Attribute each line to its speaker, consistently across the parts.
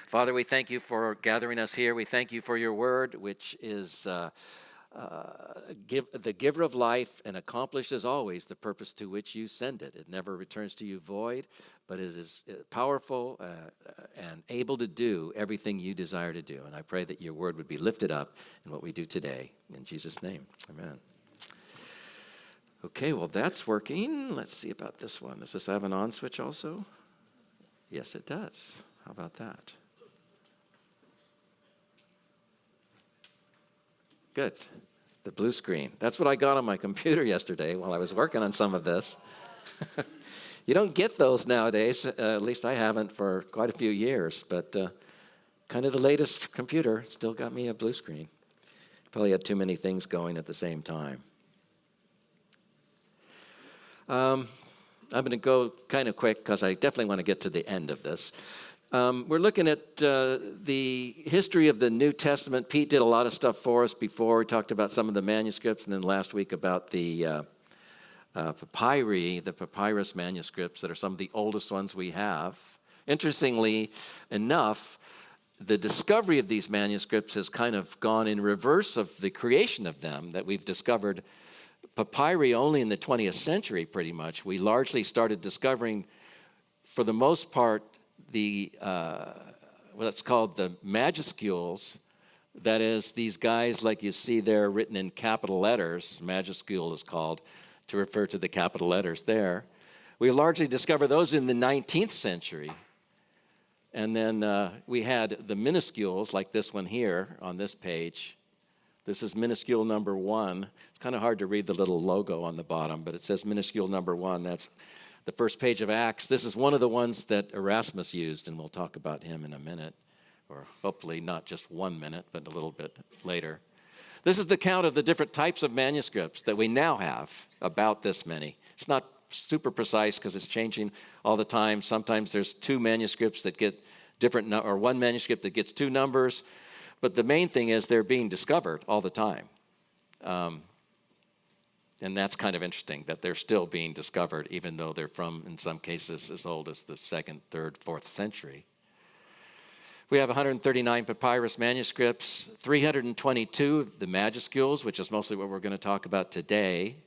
Speaker 1: Father, we thank you for gathering us here. We thank you for your word, which is the giver of life and accomplishes always the purpose to which you send it. It never returns to you void, but it is powerful and able to do everything you desire to do. And I pray that your word would be lifted up in what we do today. In Jesus' name, amen. Okay, well, that's working. Let's see about this one. Does this have an on switch also? Yes, it does. How about that? Good. The blue screen. That's what I got on my computer yesterday while I was working on some of this. You don't get those nowadays. At least I haven't for quite a few years. But kind of the latest computer still got me a blue screen. Probably had too many things going at the same time. I'm going to go kind of quick because I definitely want to get to the end of this. We're looking at the history of the New Testament. Pete did a lot of stuff for us before. We talked about some of the manuscripts, and then last week about the papyri, the papyrus manuscripts that are some of the oldest ones we have. Interestingly enough, the discovery of these manuscripts has kind of gone in reverse of the creation of them, that we've discovered papyri only in the 20th century, pretty much. We largely started discovering, for the most part, the what's called the majuscules. That is, these guys like you see there written in capital letters. Majuscule is called to refer to the capital letters there. We largely discovered those in the 19th century. And then we had the minuscules, like this one here on this page. This is minuscule number 1. It's kind of hard to read the little logo on the bottom, but it says minuscule number 1. That's the first page of Acts. This is one of the ones that Erasmus used, and we'll talk about him in a minute, or hopefully not just 1 minute, but a little bit later. This is the count of the different types of manuscripts that we now have, about this many. It's not super precise because it's changing all the time. Sometimes there's 2 manuscripts that get different, or 1 manuscript that gets 2 numbers. But the main thing is they're being discovered all the time. And that's kind of interesting, that they're still being discovered, even though they're from, in some cases, as old as the 2nd, 3rd, 4th century. We have 139 papyrus manuscripts, 322 of the majuscules, which is mostly what we're going to talk about today,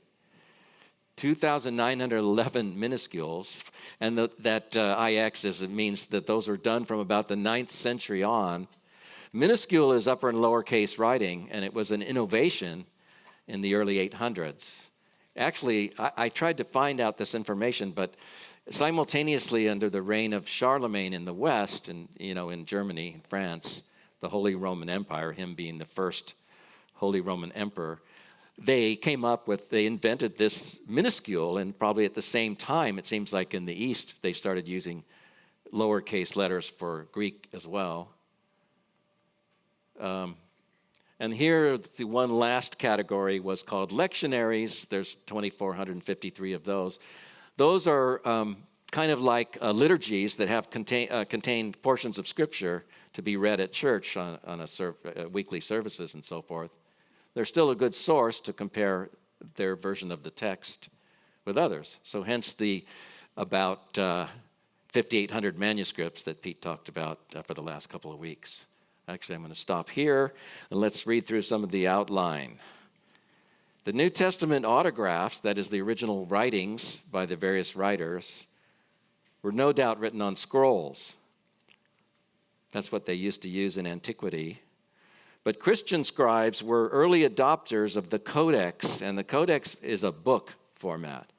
Speaker 1: 2,911 minuscules, and that IX it means that those are done from about the 9th century on. Minuscule is upper and lowercase writing, and it was an innovation in the early 800s. Actually, I tried to find out this information, but simultaneously under the reign of Charlemagne in the West, and in Germany, France, the Holy Roman Empire, him being the first Holy Roman Emperor, they invented this minuscule, and probably at the same time, it seems like in the East, they started using lowercase letters for Greek as well. And here, the one last category was called lectionaries. There's 2,453 of those. Those are kind of like liturgies that have contained portions of Scripture to be read at church on weekly services and so forth. They're still a good source to compare their version of the text with others. So hence the about 5,800 manuscripts that Pete talked about for the last couple of weeks. Actually, I'm going to stop here, and let's read through some of the outline. The New Testament autographs, that is the original writings by the various writers, were no doubt written on scrolls. That's what they used to use in antiquity. But Christian scribes were early adopters of the codex, and the codex is a book format,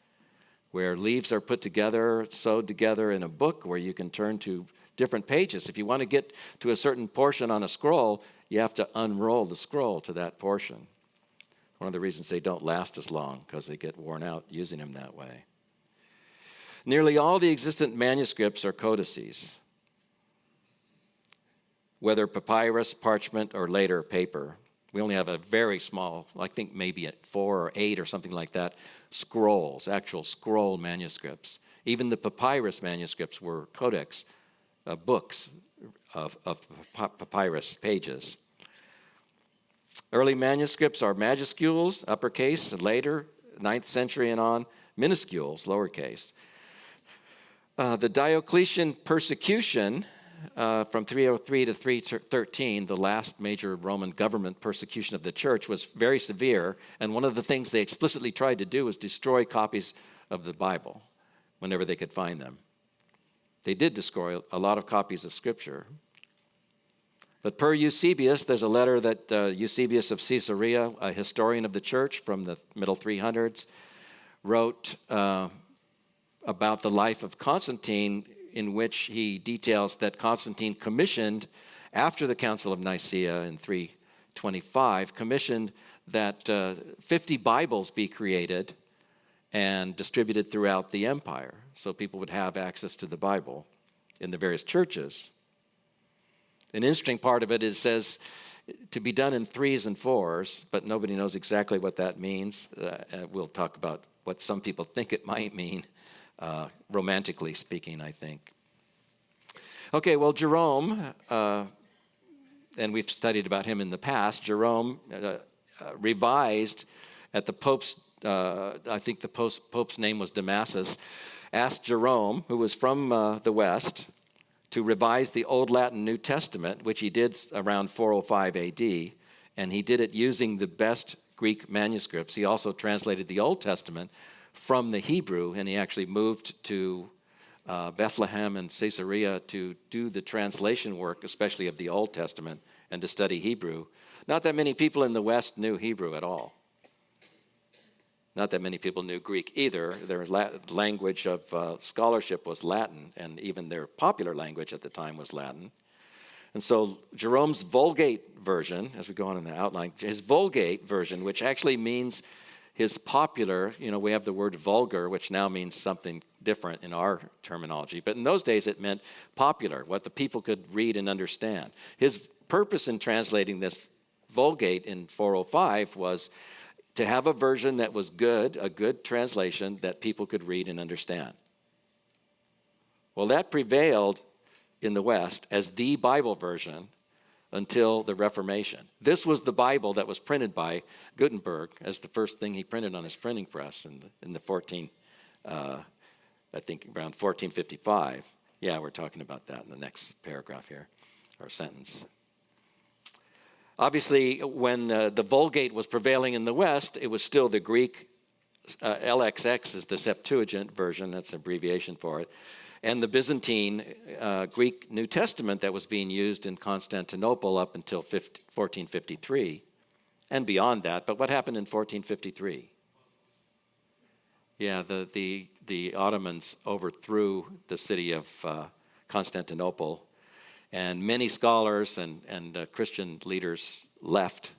Speaker 1: where leaves are put together, sewed together in a book where you can turn to different pages. If you want to get to a certain portion on a scroll, you have to unroll the scroll to that portion. One of the reasons they don't last as long, because they get worn out using them that way. Nearly all the existent manuscripts are codices, whether papyrus, parchment, or later paper. We only have a very small, I think maybe 4 or 8 or something like that, scrolls, actual scroll manuscripts. Even the papyrus manuscripts were codex, books of papyrus pages. Early manuscripts are majuscules, uppercase, and later, 9th century and on, minuscules, lowercase. The Diocletian persecution from 303 to 313, the last major Roman government persecution of the church, was very severe. And one of the things they explicitly tried to do was destroy copies of the Bible whenever they could find them. They did destroy a lot of copies of Scripture. But per Eusebius, there's a letter that Eusebius of Caesarea, a historian of the church from the middle 300s, wrote about the life of Constantine, in which he details that Constantine commissioned, after the Council of Nicaea in 325, commissioned that 50 Bibles be created and distributed throughout the empire, so people would have access to the Bible in the various churches. An interesting part of it is says to be done in 3s and 4s, but nobody knows exactly what that means. We'll talk about what some people think it might mean, romantically speaking, I think. Okay, well, Jerome, and we've studied about him in the past, Jerome revised at the Pope's, I think the Pope's name was Damasus, asked Jerome, who was from the West, to revise the Old Latin New Testament, which he did around 405 AD, and he did it using the best Greek manuscripts. He also translated the Old Testament from the Hebrew, and he actually moved to Bethlehem and Caesarea to do the translation work, especially of the Old Testament, and to study Hebrew. Not that many people in the West knew Hebrew at all. Not that many people knew Greek either. Their language of scholarship was Latin, and even their popular language at the time was Latin. And so Jerome's Vulgate version, as we go on in the outline, his Vulgate version, which actually means his popular, we have the word vulgar, which now means something different in our terminology. But in those days, it meant popular, what the people could read and understand. His purpose in translating this Vulgate in 405 was to have a version that was good, a good translation that people could read and understand. Well, that prevailed in the West as the Bible version until the Reformation. This was the Bible that was printed by Gutenberg as the first thing he printed on his printing press in the I think around 1455. Yeah, we're talking about that in the next paragraph here, or sentence. Obviously, when the Vulgate was prevailing in the West, it was still the Greek. LXX is the Septuagint version, that's an abbreviation for it, and the Byzantine Greek New Testament that was being used in Constantinople up until 1453, and beyond that. But what happened in 1453? Yeah, the Ottomans overthrew the city of Constantinople, and many scholars and Christian leaders left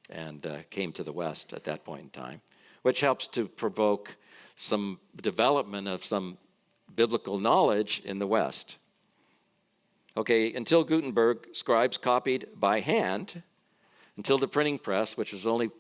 Speaker 1: and came to the West at that point in time, which helps to provoke some development of some biblical knowledge in the West. Okay, until Gutenberg, scribes copied by hand, until the printing press, which was only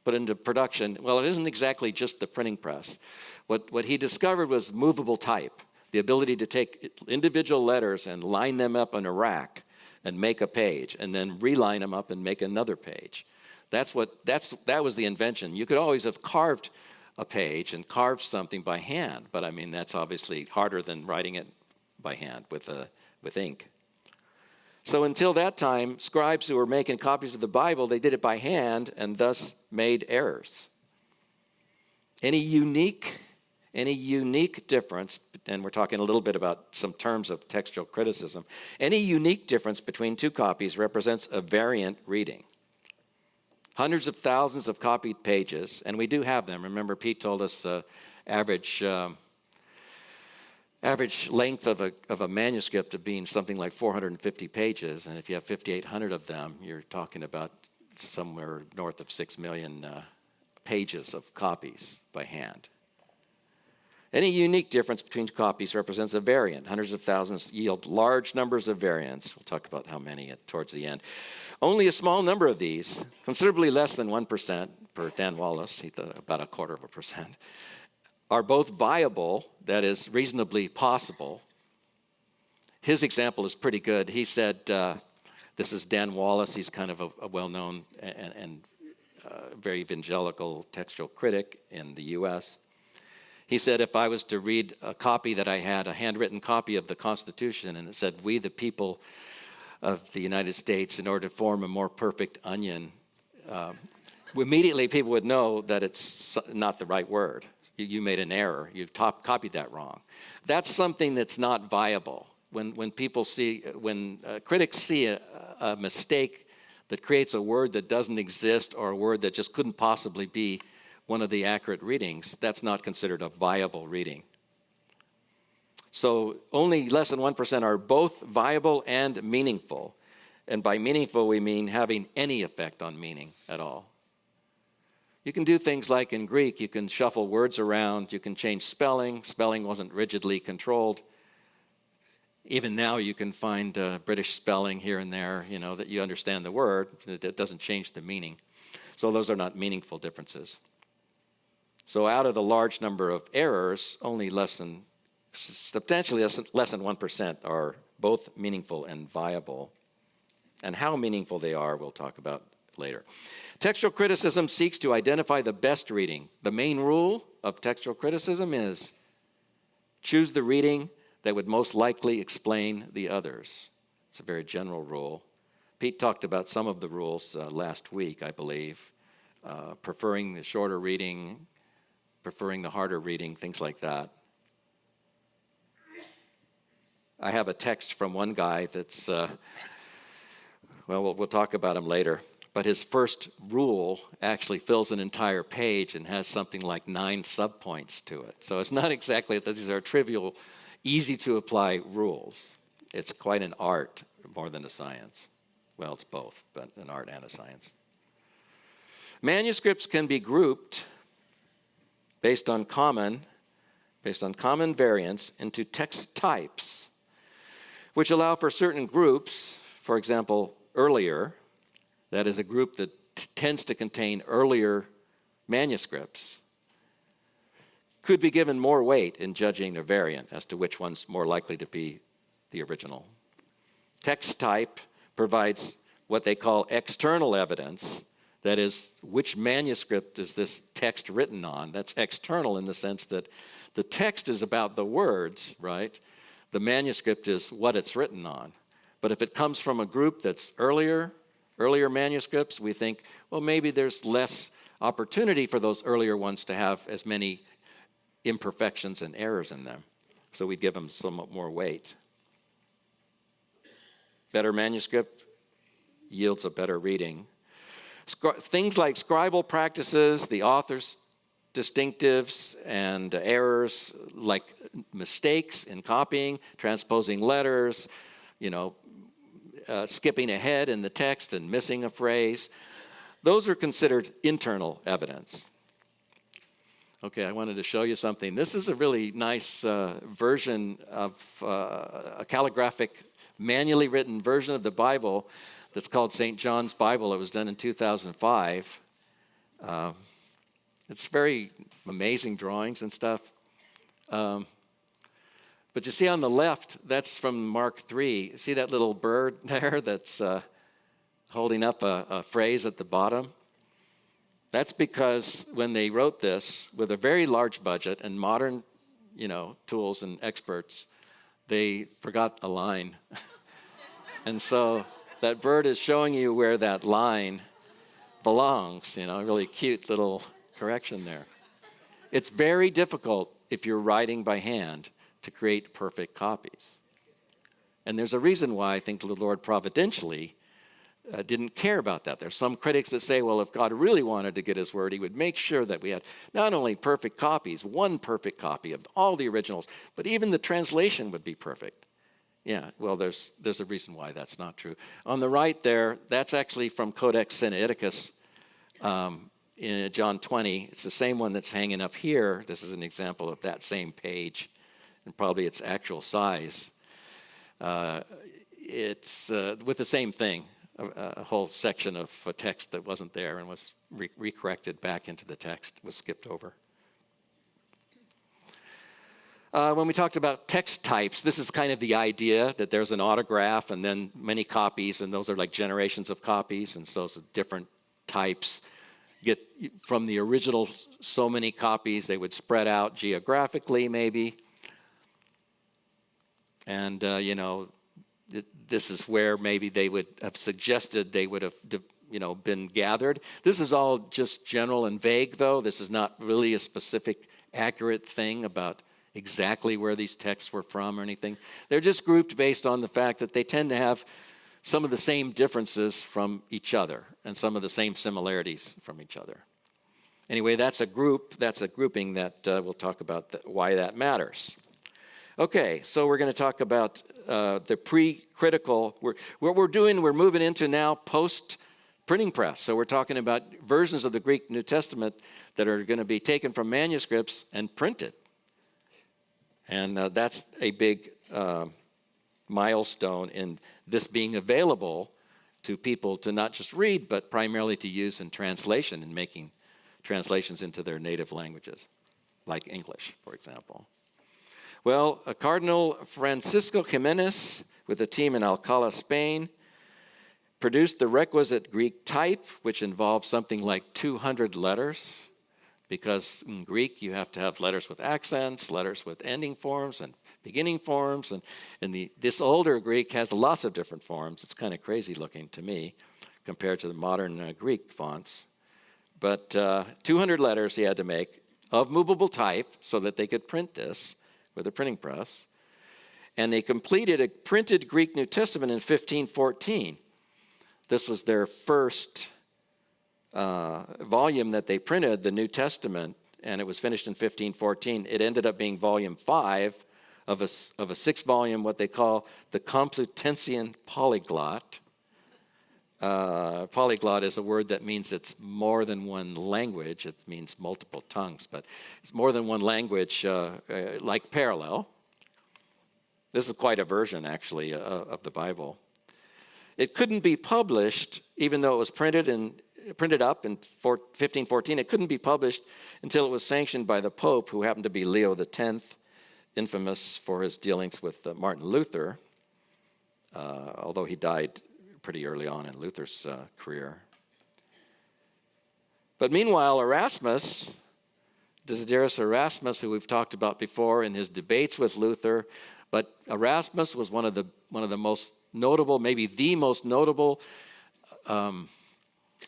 Speaker 1: put into production. Well, it isn't exactly just the printing press. What he discovered was movable type, the ability to take individual letters and line them up on a rack and make a page, and then reline them up and make another page. That was the invention. You could always have carved a page and carved something by hand, but I mean that's obviously harder than writing it by hand with ink. So until that time, scribes who were making copies of the Bible, they did it by hand and thus made errors. Any unique difference, and we're talking a little bit about some terms of textual criticism, any unique difference between two copies represents a variant reading. Hundreds of thousands of copied pages, and we do have them. Remember, Pete told us average length of a manuscript of being something like 450 pages, and if you have 5,800 of them, you're talking about somewhere north of 6 million pages of copies by hand. Any unique difference between two copies represents a variant. Hundreds of thousands yield large numbers of variants. We'll talk about how many towards the end. Only a small number of these, considerably less than 1%, per Dan Wallace, he thought about 0.25%, are both viable, that is, reasonably possible. His example is pretty good. He said, this is Dan Wallace, he's kind of a well-known and very evangelical textual critic in the U.S., He said if I was to read a copy that I had, a handwritten copy of the Constitution, and it said, "We the people of the United States, in order to form a more perfect onion," immediately people would know that it's not the right word. You made an error. You copied that wrong. That's something that's not viable. When critics see a mistake that creates a word that doesn't exist or a word that just couldn't possibly be one of the accurate readings, that's not considered a viable reading. So only less than 1% are both viable and meaningful. And by meaningful, we mean having any effect on meaning at all. You can do things like in Greek, you can shuffle words around, you can change spelling. Spelling wasn't rigidly controlled. Even now you can find British spelling here and there, that you understand the word. It doesn't change the meaning. So those are not meaningful differences. So out of the large number of errors, only substantially less than 1% are both meaningful and viable. And how meaningful they are, we'll talk about later. Textual criticism seeks to identify the best reading. The main rule of textual criticism is choose the reading that would most likely explain the others. It's a very general rule. Pete talked about some of the rules last week, I believe. Preferring the shorter reading, preferring the harder reading, things like that. I have a text from one guy that's, we'll talk about him later. But his first rule actually fills an entire page and has something like 9 subpoints to it. So it's not exactly that these are trivial, easy to apply rules. It's quite an art more than a science. Well, it's both, but an art and a science. Manuscripts can be grouped based on common variants into text types, which allow for certain groups, for example, earlier. That is a group that tends to contain earlier manuscripts, could be given more weight in judging a variant as to which one's more likely to be the original. Text type provides what they call external evidence, that is, which manuscript is this text written on. That's external in the sense that the text is about the words, right? The manuscript is what it's written on. But if it comes from a group that's earlier manuscripts, we think, well, maybe there's less opportunity for those earlier ones to have as many imperfections and errors in them. So we give them somewhat more weight. Better manuscript yields a better reading. Things like scribal practices, the author's distinctives and errors, like mistakes in copying, transposing letters, skipping ahead in the text and missing a phrase. Those are considered internal evidence. Okay, I wanted to show you something. This is a really nice version of a calligraphic, manually written version of the Bible that's called St. John's Bible. It was done in 2005. It's very amazing drawings and stuff. But you see on the left, that's from Mark 3. See that little bird there that's holding up a phrase at the bottom? That's because when they wrote this with a very large budget and modern, tools and experts, they forgot a line. And so that bird is showing you where that line belongs, a really cute little correction there. It's very difficult if you're writing by hand to create perfect copies. And there's a reason why I think the Lord providentially didn't care about that. There's some critics that say, well, if God really wanted to get his word, he would make sure that we had not only perfect copies, one perfect copy of all the originals, but even the translation would be perfect. Yeah, well, there's a reason why that's not true. On the right there, that's actually from Codex Sinaiticus in John 20. It's the same one that's hanging up here. This is an example of that same page and probably its actual size. It's with the same thing. A whole section of a text that wasn't there and was recorrected back into the text, was skipped over. When we talked about text types, this is kind of the idea that there's an autograph and then many copies, and those are like generations of copies, and so it's different types. get from the original so many copies. They would spread out geographically, maybe. And, this is where maybe they would have suggested they would have, been gathered. This is all just general and vague, though. This is not really a specific, accurate thing about exactly where these texts were from or anything. They're just grouped based on the fact that they tend to have some of the same differences from each other and some of the same similarities from each other. Anyway, that's a grouping that we'll talk about why that matters. Okay, so we're going to talk about the pre-critical. What we're doing, we're moving into now post-printing press. So we're talking about versions of the Greek New Testament that are going to be taken from manuscripts and printed. And that's a big milestone in this being available to people to not just read, but primarily to use in translation and making translations into their native languages, like English, for example. Well, Cardinal Francisco Jimenez, with a team in Alcalá, Spain, produced the requisite Greek type, which involves something like 200 letters, because in Greek you have to have letters with accents, letters with ending forms, and beginning forms, and this older Greek has lots of different forms. It's kind of crazy looking to me compared to the modern Greek fonts. But 200 letters he had to make of movable type so that they could print this with a printing press. And they completed a printed Greek New Testament in 1514. This was their first volume that they printed, the New Testament, and it was finished in 1514. It ended up being volume 5 of a 6-volume, what they call the Complutensian polyglot. Polyglot is a word that means it's more than one language. It means multiple tongues, but it's more than one language, like parallel. This is quite a version, actually, of the Bible. It couldn't be published, even though it was printed up in 1514. It couldn't be published until it was sanctioned by the Pope, who happened to be Leo X, infamous for his dealings with Martin Luther, although he died pretty early on in Luther's career. But meanwhile, Erasmus, Desiderius Erasmus, who we've talked about before in his debates with Luther, but Erasmus was one of the most notable, maybe the most notable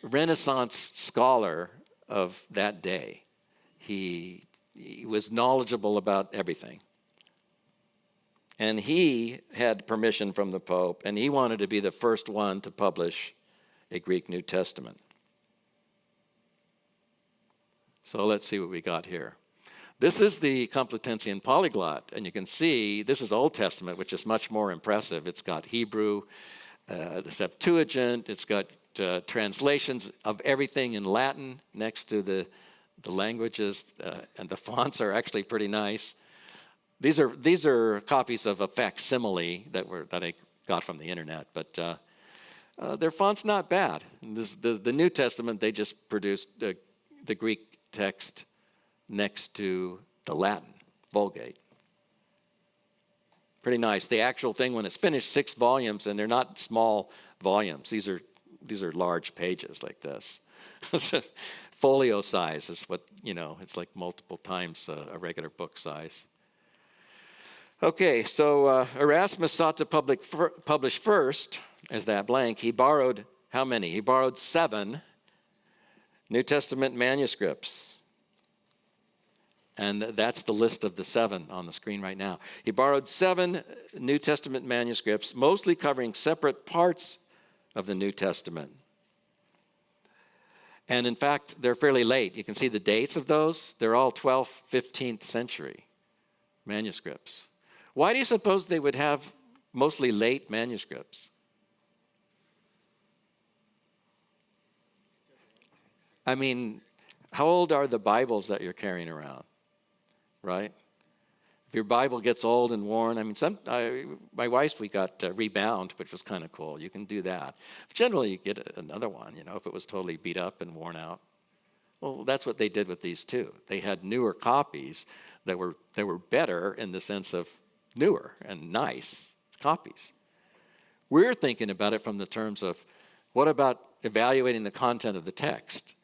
Speaker 1: Renaissance scholar of that day. He was knowledgeable about everything. And he had permission from the Pope, and he wanted to be the first one to publish a Greek New Testament. So let's see what we got here. This is the Complutensian polyglot, and you can see this is Old Testament, which is much more impressive. It's got Hebrew, the Septuagint, it's got translations of everything in Latin next to the languages, and the fonts are actually pretty nice. These are copies of a facsimile that I got from the internet, but their font's not bad. The New Testament, they just produced the Greek text next to the Latin, Vulgate. Pretty nice. The actual thing, when it's finished, 6 volumes, and they're not small volumes. These are large pages like this. Folio size is what, it's like multiple times a regular book size. Okay, so Erasmus sought to publish first as that blank. He borrowed how many? He borrowed 7 New Testament manuscripts. And that's the list of the 7 on the screen right now. He borrowed 7 New Testament manuscripts, mostly covering separate parts of the New Testament. And in fact, they're fairly late. You can see the dates of those. They're all 12th, 15th century manuscripts. Why do you suppose they would have mostly late manuscripts? I mean, how old are the Bibles that you're carrying around, right? If your Bible gets old and worn, I mean, my wife's, we got rebound, which was kind of cool. You can do that. But generally, you get another one, if it was totally beat up and worn out. Well, that's what they did with these too. They had newer copies that were better in the sense of newer and nice copies. We're thinking about it from the terms of, what about evaluating the content of the text?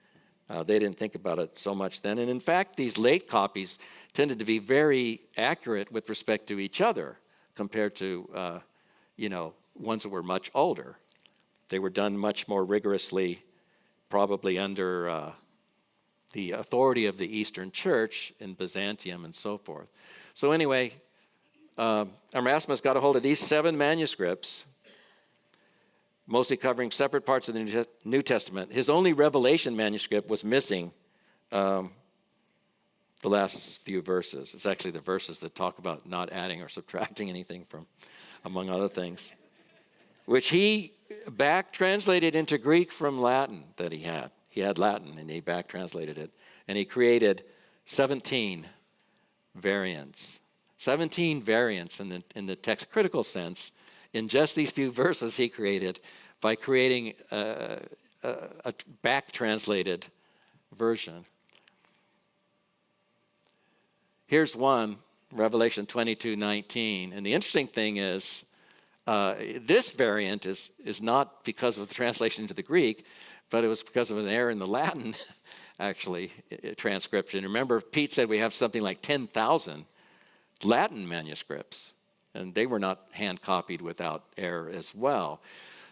Speaker 1: They didn't think about it so much then. And in fact, these late copies tended to be very accurate with respect to each other compared to, ones that were much older. They were done much more rigorously, probably under the authority of the Eastern Church in Byzantium and so forth. So anyway, Erasmus got a hold of these 7 manuscripts, mostly covering separate parts of the New Testament. His only Revelation manuscript was missing the last few verses. It's actually the verses that talk about not adding or subtracting anything from, among other things, which he back translated into Greek from Latin that he had. He had Latin, and he back translated it. And he created 17 variants. 17 variants in the text critical sense. In just these few verses he created by creating a back-translated version. Here's one, Revelation 22:19. And the interesting thing is, this variant is not because of the translation into the Greek, but it was because of an error in the Latin, actually, transcription. Remember, Pete said we have something like 10,000 Latin manuscripts, and they were not hand-copied without error as well.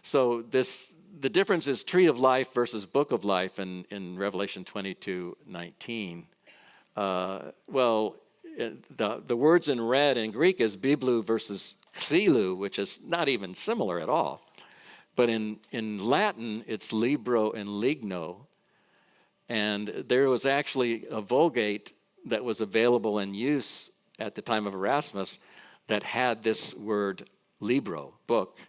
Speaker 1: So the difference is Tree of Life versus Book of Life in Revelation 22:19. The words in red in Greek is Biblu versus Xylu, which is not even similar at all. But in Latin, it's Libro and Ligno. And there was actually a Vulgate that was available in use at the time of Erasmus that had this word Libro, book,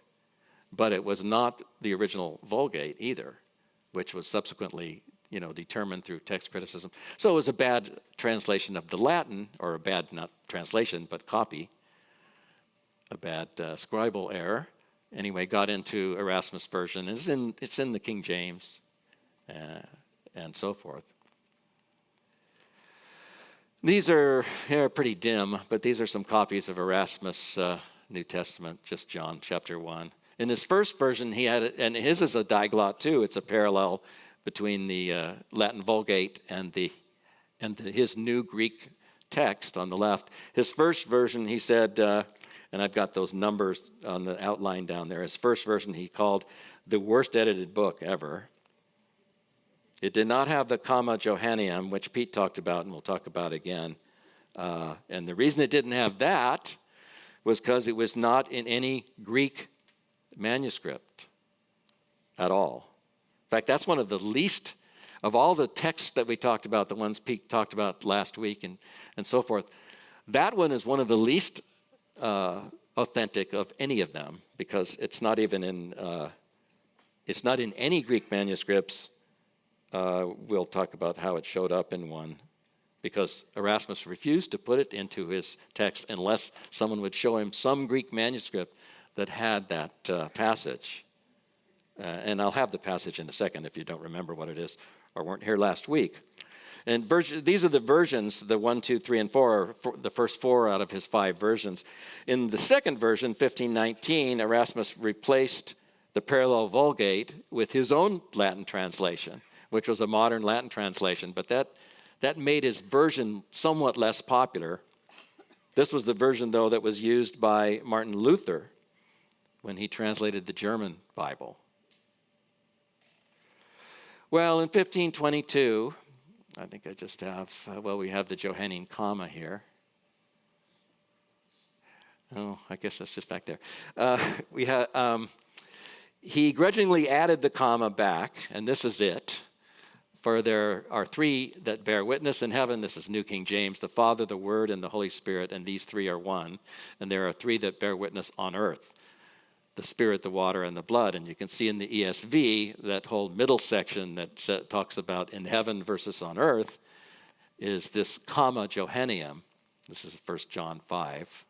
Speaker 1: but it was not the original Vulgate either, which was subsequently determined through text criticism. So it was a bad translation of the Latin, or a bad, not translation, but copy, a bad scribal error. Anyway, got into Erasmus' version. It's in the King James and so forth. These are pretty dim, but these are some copies of Erasmus' New Testament, just John chapter 1. In his first version, he had it, and his is a diglot too. It's a parallel between the Latin Vulgate and his new Greek text on the left. His first version, he said, and I've got those numbers on the outline down there. His first version he called the worst edited book ever. It did not have the comma Johanneum, which Pete talked about and we'll talk about again. And the reason it didn't have that was because it was not in any Greek manuscript at all. In fact, that's one of the least, of all the texts that we talked about, the ones Pete talked about last week and so forth, that one is one of the least authentic of any of them, because it's not even in any Greek manuscripts. We'll talk about how it showed up in one, because Erasmus refused to put it into his text unless someone would show him some Greek manuscript that had that passage. And I'll have the passage in a second if you don't remember what it is or weren't here last week. And these are the versions, the 1, 2, 3, and 4, the first 4 out of his 5 versions. In the second version, 1519, Erasmus replaced the parallel Vulgate with his own Latin translation, which was a modern Latin translation, but that made his version somewhat less popular. This was the version, though, that was used by Martin Luther when he translated the German Bible. Well, in 1522, I think I just have, we have the Johannine comma here. Oh, I guess that's just back there. He grudgingly added the comma back, and this is it. For there are 3 that bear witness in heaven. This is New King James, the Father, the Word, and the Holy Spirit, and these 3 are one. And there are 3 that bear witness on earth, the Spirit, the water, and the blood. And you can see in the ESV, that whole middle section that talks about in heaven versus on earth is this comma Johanneum. This is 1 John 5.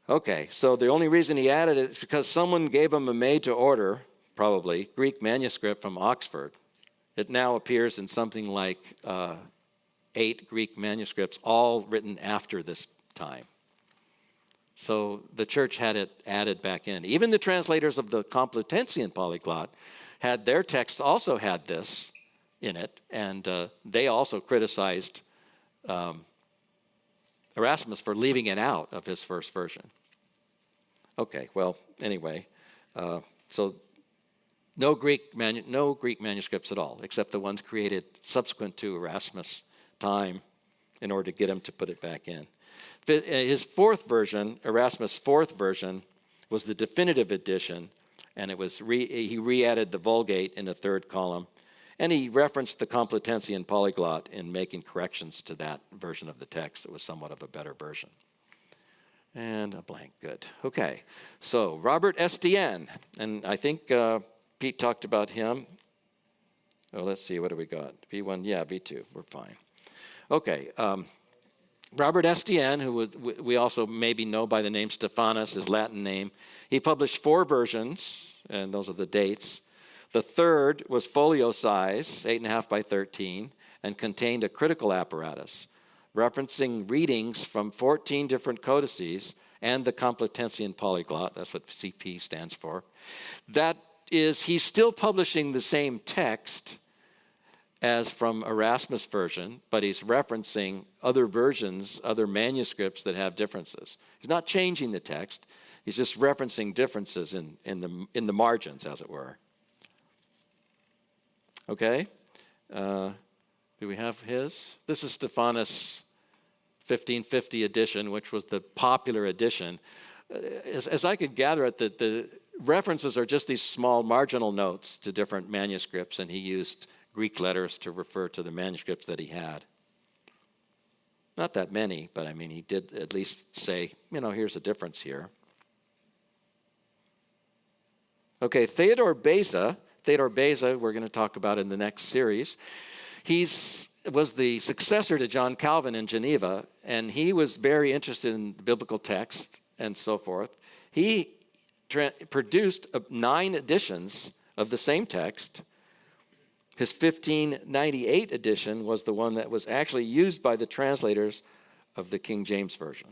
Speaker 1: Okay, so the only reason he added it is because someone gave him a made-to-order, probably, Greek manuscript from Oxford. It now appears in something like 8 Greek manuscripts, all written after this time. So the church had it added back in. Even the translators of the Complutensian polyglot had their texts also had this in it, and they also criticized Erasmus for leaving it out of his first version. Okay, well, anyway, so no Greek manuscripts at all, except the ones created subsequent to Erasmus' time in order to get him to put it back in. His fourth version, Erasmus' fourth version, was the definitive edition, and it was he re-added the Vulgate in the third column, and he referenced the Complutensian polyglot in making corrections to that version of the text. It was somewhat of a better version. And a blank, good. Okay, so Robert Estienne, and I think Pete talked about him. Oh, let's see, what do we got? V1, yeah, V2, we're fine. Okay, Robert Estienne, who we also maybe know by the name Stephanus, his Latin name, he published 4 versions, and those are the dates. The third was folio size, 8.5 by 13, and contained a critical apparatus, referencing readings from 14 different codices and the Complutensian polyglot. That's what CP stands for. That is, he's still publishing the same text as from Erasmus' version, but he's referencing other versions, other manuscripts that have differences. He's not changing the text. He's just referencing differences in the margins, as it were. Okay? Do we have his? This is Stephanus' 1550 edition, which was the popular edition. As I could gather it, the references are just these small marginal notes to different manuscripts, and he used Greek letters to refer to the manuscripts that he had. Not that many, but I mean, he did at least say, here's a difference here. Okay, Theodore Beza, we're going to talk about in the next series. He was the successor to John Calvin in Geneva, and he was very interested in the biblical text and so forth. He produced 9 editions of the same text. His 1598 edition was the one that was actually used by the translators of the King James Version.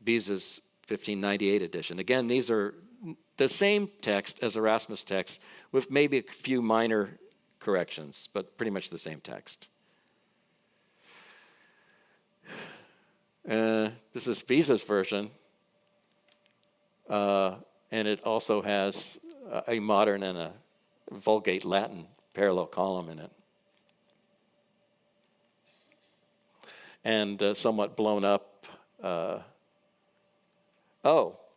Speaker 1: Beza's 1598 edition. Again, these are the same text as Erasmus' text with maybe a few minor corrections, but pretty much the same text. This is Beza's version, and it also has a modern and a Vulgate Latin parallel column in it. And somewhat blown up.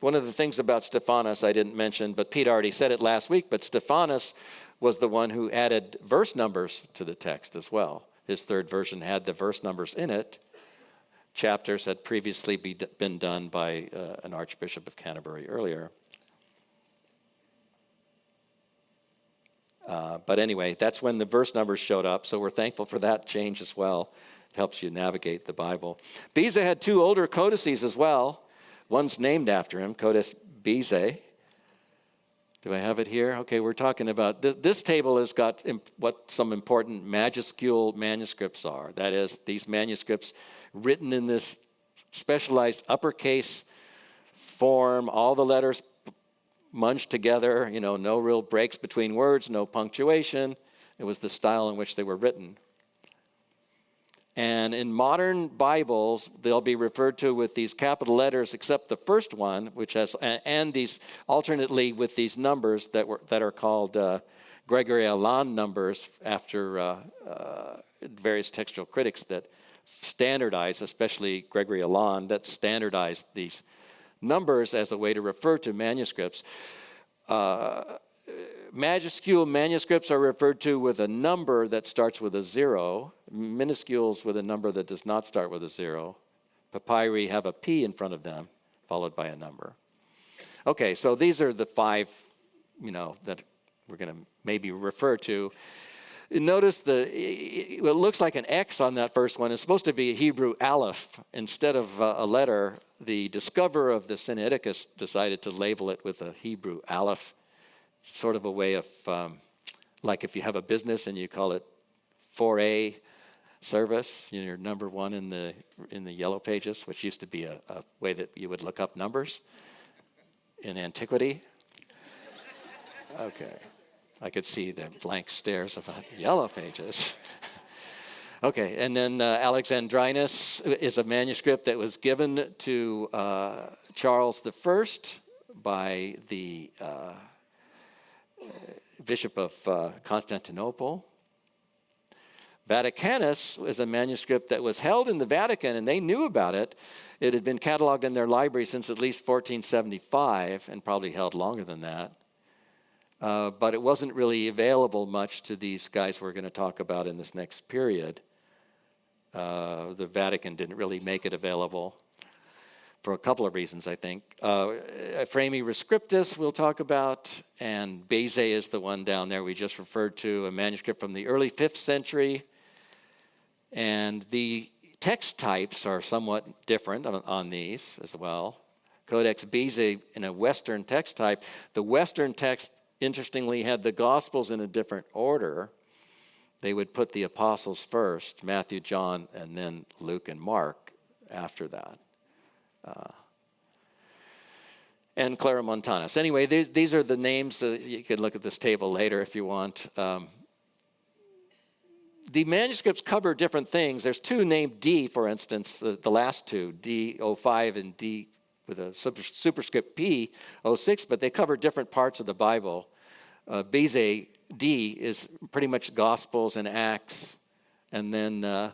Speaker 1: One of the things about Stephanus I didn't mention, but Pete already said it last week, but Stephanus was the one who added verse numbers to the text as well. His third version had the verse numbers in it. Chapters had previously been done by an Archbishop of Canterbury earlier. But anyway, that's when the verse numbers showed up, so we're thankful for that change as well. It helps you navigate the Bible. Beza had 2 older codices as well. One's named after him, Codex Bezae. Do I have it here? Okay, we're talking about, this table has got what some important majuscule manuscripts are. That is, these manuscripts written in this specialized uppercase form, all the letters munched together, no real breaks between words, no punctuation. It was the style in which they were written. And in modern Bibles, they'll be referred to with these capital letters, except the first one, which has, and these alternately with these numbers that are called Gregorian numbers after various textual critics that standardize, especially Gregorian, that standardized these numbers as a way to refer to manuscripts. Majuscule manuscripts are referred to with a number that starts with a 0, minuscules with a number that does not start with a 0. Papyri have a P in front of them, followed by a number. Okay, so these are the 5, that we're going to maybe refer to. Notice it looks like an X on that first one. It's supposed to be a Hebrew aleph. Instead of a letter, the discoverer of the Sinaiticus decided to label it with a Hebrew aleph. Sort of a way of, like if you have a business and you call it 4A service, you're number 1 in the yellow pages, which used to be a way that you would look up numbers in antiquity. Okay. I could see the blank stares of yellow pages. Okay, and then Alexandrinus is a manuscript that was given to Charles I by the Bishop of Constantinople. Vaticanus is a manuscript that was held in the Vatican, and they knew about it. It had been cataloged in their library since at least 1475, and probably held longer than that. But it wasn't really available much to these guys we're going to talk about in this next period. The Vatican didn't really make it available for a couple of reasons, I think. Frami Rescriptus we'll talk about, and Beza is the one down there we just referred to, a manuscript from the early 5th century. And the text types are somewhat different on these as well. Codex Beza in a Western text type. The Western text, interestingly, had the Gospels in a different order. They would put the apostles first, Matthew, John, and then Luke and Mark after that. And Claromontanus. Anyway, these are the names. You can look at this table later if you want. The manuscripts cover different things. There's two named D, for instance, the last two, D05 and D with a superscript P, 06, but they cover different parts of the Bible. Beza D is pretty much Gospels and Acts, and then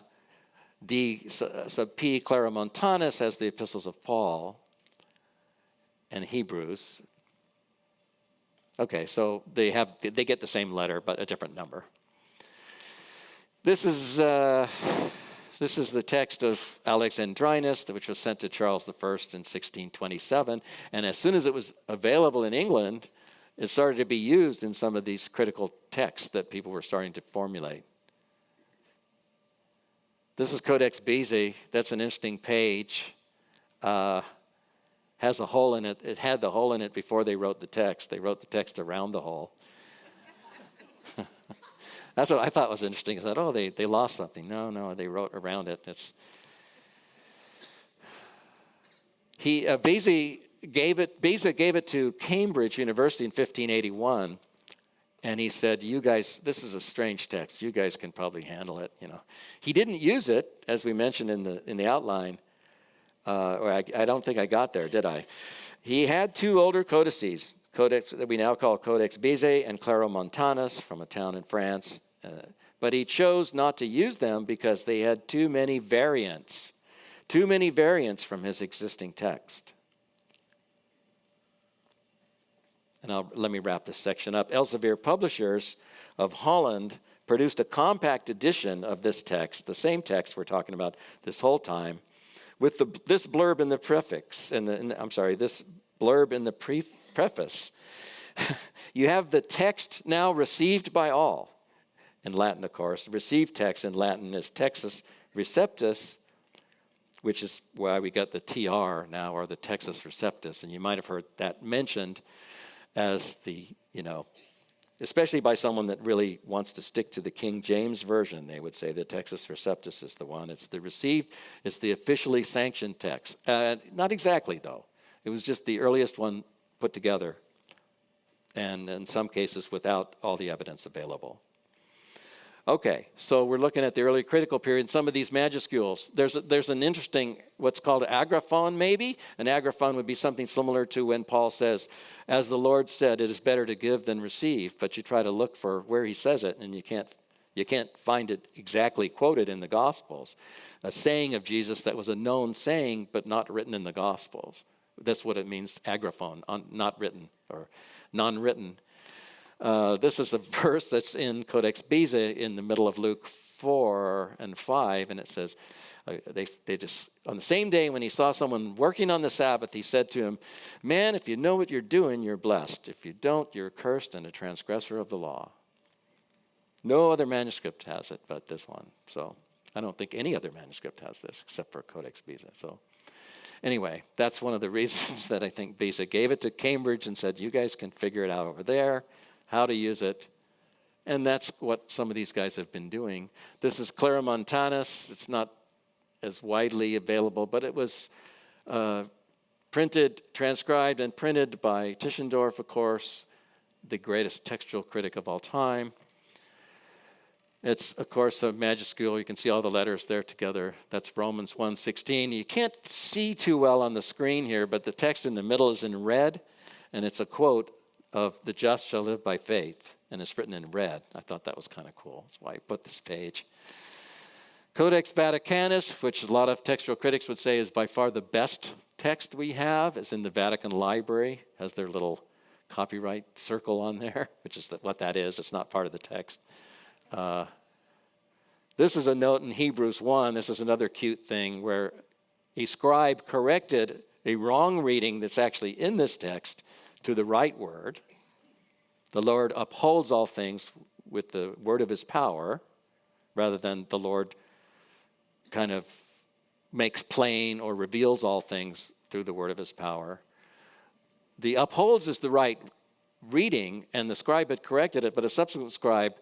Speaker 1: D sub P, Claromontanus, has the epistles of Paul and Hebrews. Okay, so they get the same letter, but a different number. This is the text of Alexandrinus, which was sent to Charles I in 1627. And as soon as it was available in England, it started to be used in some of these critical texts that people were starting to formulate. This is Codex Beza. That's an interesting page. Has a hole in it. It had the hole in it before they wrote the text. They wrote the text around the hole. That's what I thought was interesting. I thought, they lost something. No, they wrote around it. Beza gave it to Cambridge University in 1581, and he said, "You guys, this is a strange text. You guys can probably handle it." He didn't use it, as we mentioned in the outline. Or I don't think I got there, did I? He had two older codices. Codex that we now call Codex Beza and Claromontanus from a town in France. But he chose not to use them because they had too many variants from his existing text. And let me wrap this section up. Elsevier Publishers of Holland produced a compact edition of this text, the same text we're talking about this whole time, with this blurb in the prefix, this blurb in the preface. You have the text now received by all, in Latin, of course. Received text in Latin is Textus Receptus, which is why we got the TR now, or the Textus Receptus. And you might have heard that mentioned as especially by someone that really wants to stick to the King James Version. They would say the Textus Receptus is the one. It's the received, it's the officially sanctioned text. Not exactly, though. It was just the earliest one put together, and in some cases without all the evidence available. Okay, so we're looking at the early critical period. Some of these majuscules, there's an interesting, what's called agraphon maybe. An agraphon would be something similar to when Paul says, "As the Lord said, it is better to give than receive," but you try to look for where he says it, and you can't find it exactly quoted in the Gospels. A saying of Jesus that was a known saying, but not written in the Gospels. That's what it means, agraphon, not written or non-written. This is a verse that's in Codex Beza in the middle of Luke 4 and 5, and it says, they just, on the same day when he saw someone working on the Sabbath, he said to him, "Man, if you know what you're doing, you're blessed. If you don't, you're cursed and a transgressor of the law." No other manuscript has it but this one. So I don't think any other manuscript has this except for Codex Beza. So anyway, that's one of the reasons that I think Beza gave it to Cambridge and said, "You guys can figure it out over there, how to use it." And that's what some of these guys have been doing. This is Claromontanus. It's not as widely available, but it was transcribed and printed by Tischendorf, of course, the greatest textual critic of all time. It's, of course, a majuscule. You can see all the letters there together. That's Romans 1:16. You can't see too well on the screen here, but the text in the middle is in red, and it's a quote of "the just shall live by faith," and it's written in red. I thought that was kind of cool. That's why I put this page. Codex Vaticanus, which a lot of textual critics would say is by far the best text we have, is in the Vatican Library, has their little copyright circle on there, which is what that is. It's not part of the text. This is a note in Hebrews 1. This is another cute thing where a scribe corrected a wrong reading that's actually in this text to the right word. The Lord upholds all things with the word of his power, rather than the Lord kind of makes plain or reveals all things through the word of his power. The upholds is the right reading, and the scribe had corrected it, but a subsequent scribe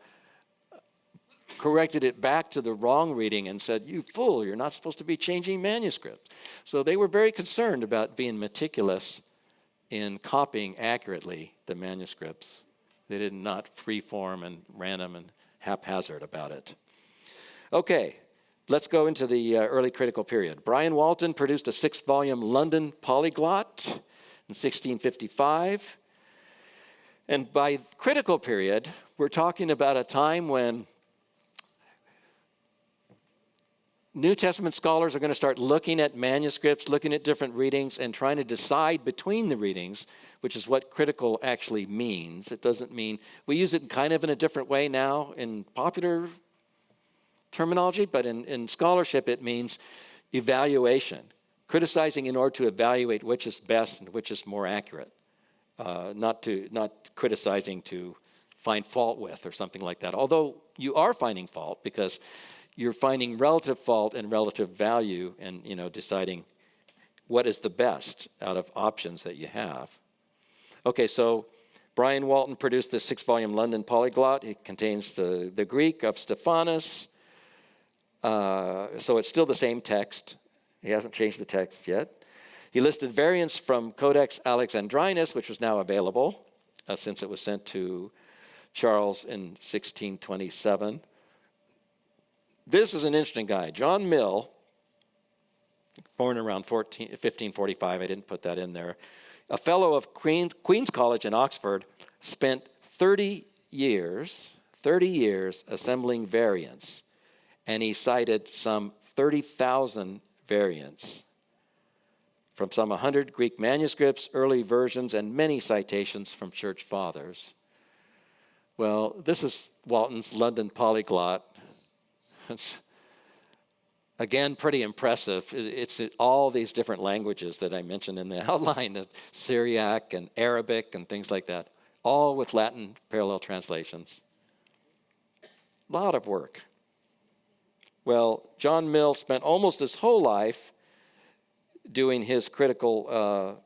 Speaker 1: corrected it back to the wrong reading and said, "You fool, you're not supposed to be changing manuscripts." So they were very concerned about being meticulous in copying accurately the manuscripts. They did not freeform and random and haphazard about it. Okay, let's go into the early critical period. Brian Walton produced a 6-volume London polyglot in 1655. And by critical period, we're talking about a time when New Testament scholars are going to start looking at manuscripts, looking at different readings, and trying to decide between the readings, which is what critical actually means. It doesn't mean, we use it kind of in a different way now in popular terminology, but in scholarship it means evaluation. Criticizing in order to evaluate which is best and which is more accurate. Not criticizing to find fault with or something like that. Although you are finding fault because you're finding relative fault and relative value and, deciding what is the best out of options that you have. Okay, so Brian Walton produced this 6-volume London polyglot. It contains the Greek of Stephanus. So it's still the same text. He hasn't changed the text yet. He listed variants from Codex Alexandrinus, which was now available since it was sent to Charles in 1627. This is an interesting guy. John Mill, born around 1545, I didn't put that in there, a fellow of Queen's College in Oxford, spent 30 years assembling variants, and he cited some 30,000 variants from some 100 Greek manuscripts, early versions, and many citations from church fathers. Well, this is Walton's London polyglot. It's, again, pretty impressive. It's all these different languages that I mentioned in the outline, the Syriac and Arabic and things like that, all with Latin parallel translations. A lot of work. Well, John Mill spent almost his whole life doing his critical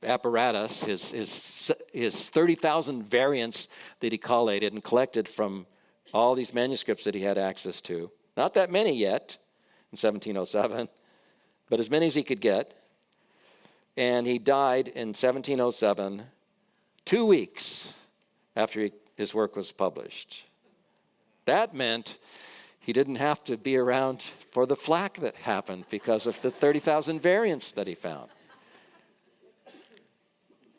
Speaker 1: apparatus, his 30,000 variants that he collated and collected from all these manuscripts that he had access to. Not that many yet in 1707, but as many as he could get. And he died in 1707, 2 weeks after his work was published. That meant he didn't have to be around for the flack that happened because of the 30,000 variants that he found.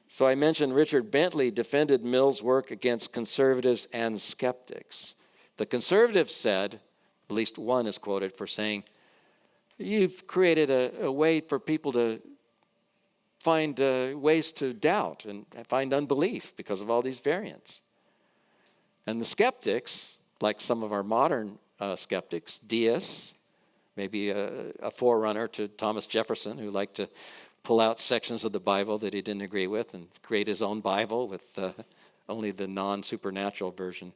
Speaker 1: So I mentioned Richard Bentley defended Mill's work against conservatives and skeptics. The conservatives said, at least one is quoted for saying, "You've created a way for people to find ways to doubt and find unbelief because of all these variants." And the skeptics, like some of our modern skeptics, deists, maybe a forerunner to Thomas Jefferson, who liked to pull out sections of the Bible that he didn't agree with and create his own Bible with only the non-supernatural version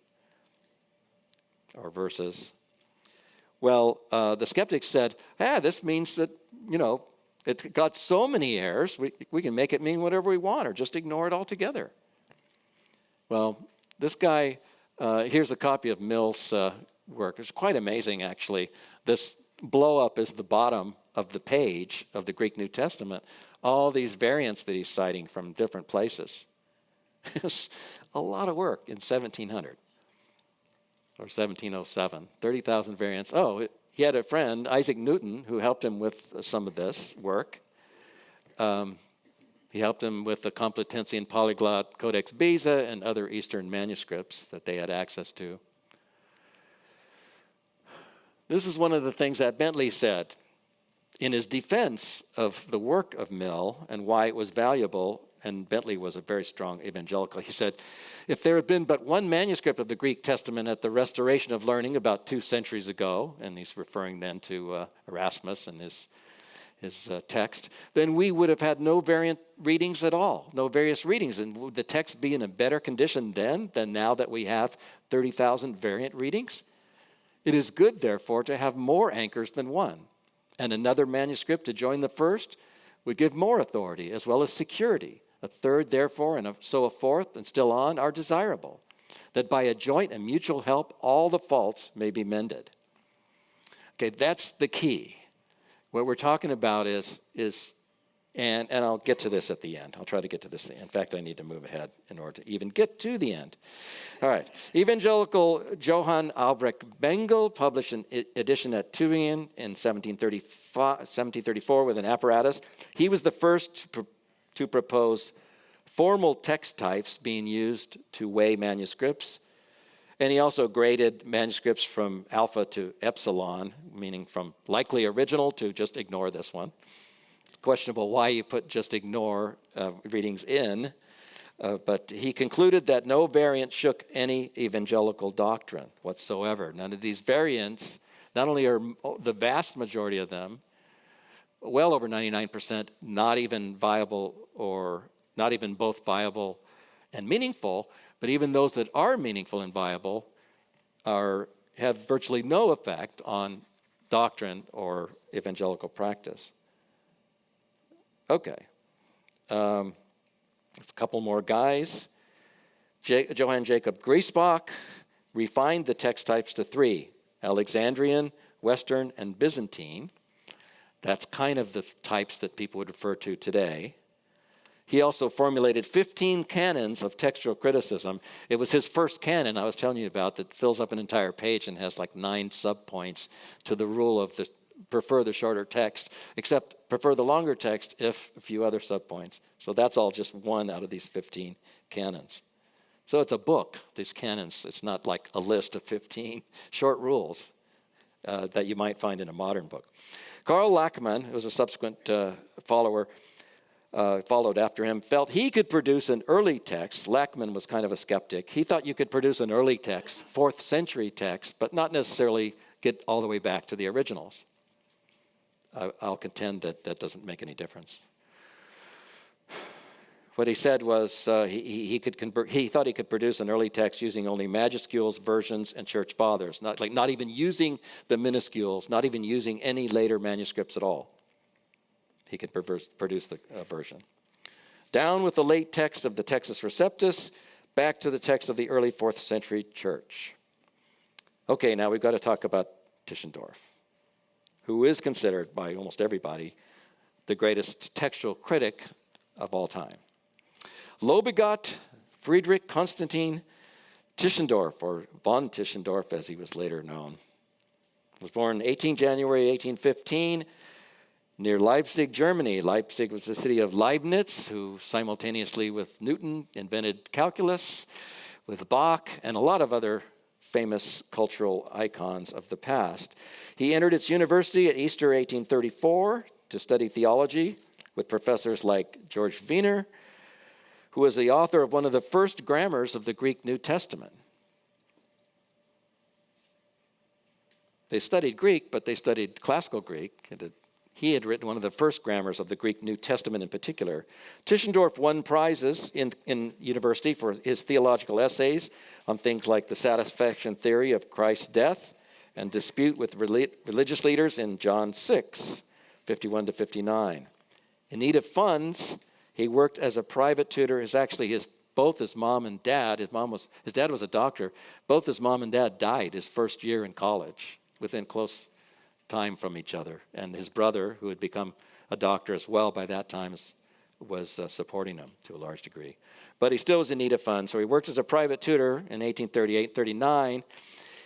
Speaker 1: or verses. Well, the skeptics said, this means that, it's got so many errors, we can make it mean whatever we want or just ignore it altogether. Well, this guy, here's a copy of Mill's work. It's quite amazing, actually. This blow-up is the bottom of the page of the Greek New Testament. All these variants that he's citing from different places. It's a lot of work in 1700 or 1707. 30,000 variants. Oh, he had a friend, Isaac Newton, who helped him with some of this work. He helped him with the Complutensian polyglot Codex Beza and other Eastern manuscripts that they had access to. This is one of the things that Bentley said in his defense of the work of Mill and why it was valuable, and Bentley was a very strong evangelical. He said, if there had been but one manuscript of the Greek Testament at the Restoration of Learning about 2 centuries ago, and he's referring then to Erasmus and his text, then we would have had no variant readings at all, no various readings. And would the text be in a better condition then than now that we have 30,000 variant readings? It is good, therefore, to have more anchors than one, and another manuscript to join the first would give more authority as well as security. A third, therefore, and so a fourth, and still on, are desirable, that by a joint and mutual help all the faults may be mended. Okay, that's the key. What we're talking about is and I'll get to this at the end. I'll try to get to this. In fact, I need to move ahead in order to even get to the end. All right. Evangelical Johann Albrecht Bengel published an edition at Tübingen in 1734 with an apparatus. He was the first to propose formal text types being used to weigh manuscripts. And he also graded manuscripts from alpha to epsilon, meaning from likely original to just ignore this one. Questionable why you put just ignore readings in, but he concluded that no variant shook any evangelical doctrine whatsoever. None of these variants, not only are the vast majority of them, well over 99%, not even viable or not even both viable and meaningful, but even those that are meaningful and viable have virtually no effect on doctrine or evangelical practice. Okay. A couple more guys. Johann Jacob Griesbach refined the text types to 3, Alexandrian, Western, and Byzantine. That's kind of the types that people would refer to today. He also formulated 15 canons of textual criticism. It was his first canon I was telling you about that fills up an entire page and has like 9 subpoints to the rule of prefer the shorter text, except prefer the longer text if a few other subpoints. So that's all just one out of these 15 canons. So it's a book, these canons. It's not like a list of 15 short rules that you might find in a modern book. Karl Lachmann, who was a subsequent followed after him, felt he could produce an early text. Lachmann was kind of a skeptic. He thought you could produce an early text, 4th century text, but not necessarily get all the way back to the originals. I'll contend that that doesn't make any difference. What he said was he thought he could produce an early text using only majuscules, versions, and church fathers, not even using the minuscules, not even using any later manuscripts at all. He could produce the version. Down with the late text of the Textus Receptus, back to the text of the early 4th century church. Okay, now we've got to talk about Tischendorf, who is considered by almost everybody the greatest textual critic of all time. Lobegot Friedrich Constantin Tischendorf, or von Tischendorf as he was later known, was born 18 January 1815 near Leipzig, Germany. Leipzig was the city of Leibniz, who simultaneously with Newton invented calculus, with Bach, and a lot of other famous cultural icons of the past. He entered its university at Easter 1834 to study theology with professors like George Wiener, who was the author of one of the first grammars of the Greek New Testament. They studied Greek, but they studied classical Greek. He had written one of the first grammars of the Greek New Testament in particular. Tischendorf won prizes in university for his theological essays on things like the satisfaction theory of Christ's death and dispute with religious leaders in John 6, 51 to 59. In need of funds, he worked as a private tutor. Both his mom and dad, his dad was a doctor, both his mom and dad died his first year in college within close time from each other. And his brother, who had become a doctor as well by that time, was supporting him to a large degree. But he still was in need of funds, so he worked as a private tutor in 1838-39.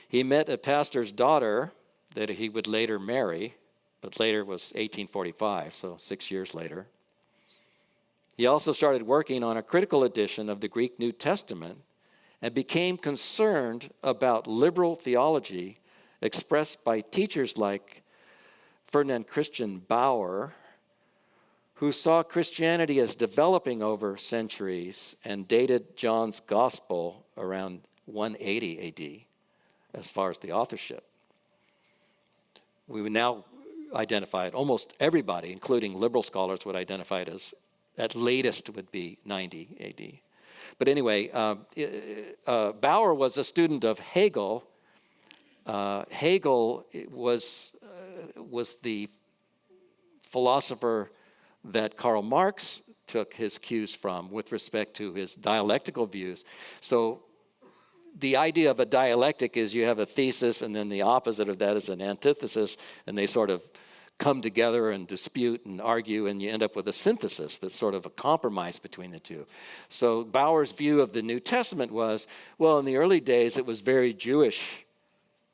Speaker 1: He met a pastor's daughter that he would later marry, but later was 1845, so 6 years later. He also started working on a critical edition of the Greek New Testament and became concerned about liberal theology expressed by teachers like Ferdinand Christian Bauer, who saw Christianity as developing over centuries and dated John's Gospel around 180 AD as far as the authorship. We would now identify it, almost everybody, including liberal scholars, would identify it as at latest would be 90 AD. But anyway, Bauer was a student of Hegel. Hegel was the philosopher that Karl Marx took his cues from with respect to his dialectical views. So the idea of a dialectic is you have a thesis, and then the opposite of that is an antithesis, and they sort of come together and dispute and argue, and you end up with a synthesis that's sort of a compromise between the two. So Bauer's view of the New Testament was, well, in the early days it was very Jewish.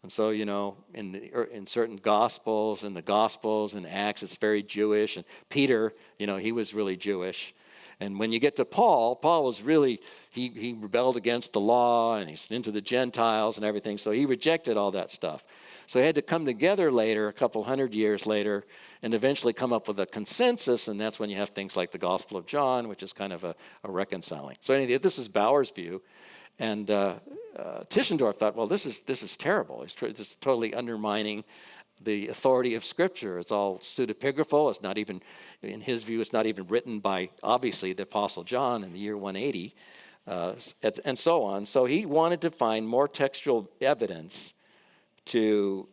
Speaker 1: And so, you know, in certain Gospels, in the Gospels and Acts, it's very Jewish. And Peter, you know, he was really Jewish. And when you get to Paul was really, he rebelled against the law, and he's into the Gentiles and everything. So he rejected all that stuff. So they had to come together later, a couple hundred years later, and eventually come up with a consensus. And that's when you have things like the Gospel of John, which is kind of a reconciling. So anyway, this is Bauer's view. And Tischendorf thought, well, this is terrible. It's totally undermining the authority of Scripture. It's all pseudepigraphal. It's not even, in his view, it's not even written by, obviously, the Apostle John in the year 180, and so on. So he wanted to find more textual evidence to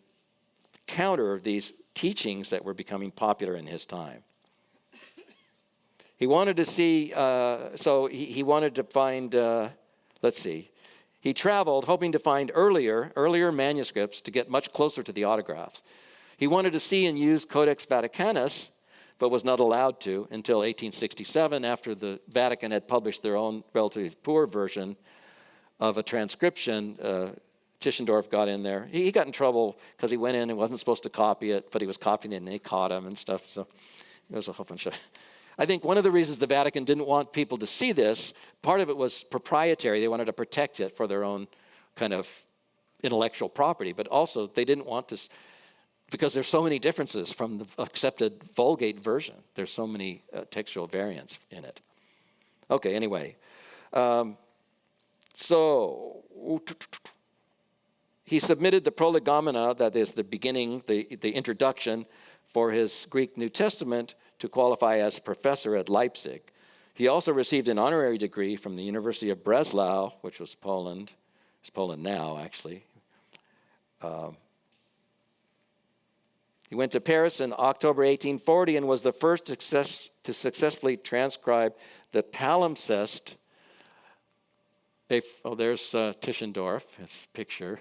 Speaker 1: counter these teachings that were becoming popular in his time. He wanted to see, he wanted to find... He traveled hoping to find earlier manuscripts to get much closer to the autographs. He wanted to see and use Codex Vaticanus, but was not allowed to until 1867, after the Vatican had published their own relatively poor version of a transcription. Tischendorf got in there. He got in trouble because he went in and wasn't supposed to copy it, but he was copying it and they caught him and stuff. So it was a whole bunch of... I think one of the reasons the Vatican didn't want people to see this, part of it was proprietary. They wanted to protect it for their own kind of intellectual property, but also they didn't want this, because there's so many differences from the accepted Vulgate version. There's so many textual variants in it. Okay, anyway. So he submitted the prolegomena, that is the beginning, the introduction for his Greek New Testament, to qualify as professor at Leipzig. He also received an honorary degree from the University of Breslau, which was Poland. It's Poland now, actually. He went to Paris in October 1840 and was the first to successfully transcribe the palimpsest. There's Tischendorf, his picture.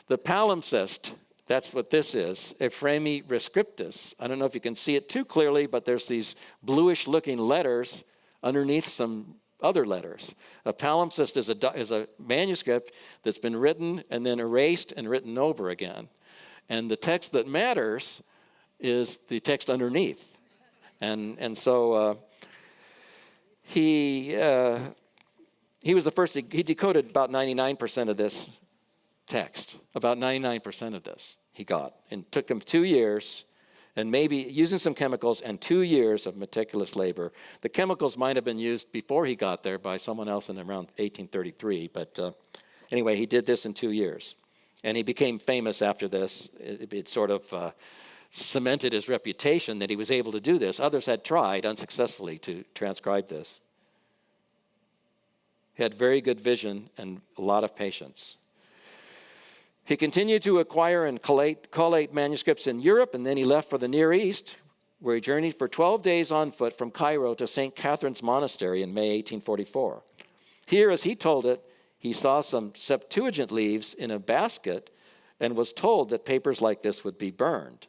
Speaker 1: The palimpsest, that's what this is, Ephremi Rescriptus. I don't know if you can see it too clearly, but there's these bluish-looking letters underneath some other letters. A palimpsest is a manuscript that's been written and then erased and written over again. And the text that matters is the text underneath. And so he was the first. He decoded about 99% of this text. About 99% of this he got. And it took him 2 years, and maybe using some chemicals and 2 years of meticulous labor. The chemicals might have been used before he got there by someone else in around 1833. But anyway, he did this in 2 years. And he became famous after this. It sort of cemented his reputation that he was able to do this. Others had tried unsuccessfully to transcribe this. He had very good vision and a lot of patience. He continued to acquire and collate manuscripts in Europe, and then he left for the Near East, where he journeyed for 12 days on foot from Cairo to St. Catherine's Monastery in May 1844. Here, as he told it, he saw some Septuagint leaves in a basket and was told that papers like this would be burned.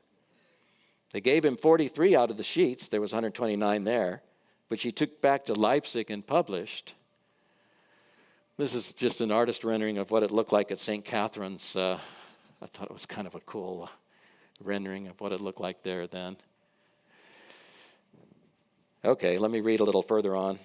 Speaker 1: They gave him 43 out of the sheets. There was 129 there. which he took back to Leipzig and published. This is just an artist rendering of what it looked like at St. Catherine's. I thought it was kind of a cool rendering of what it looked like there then. Okay, let me read a little further on.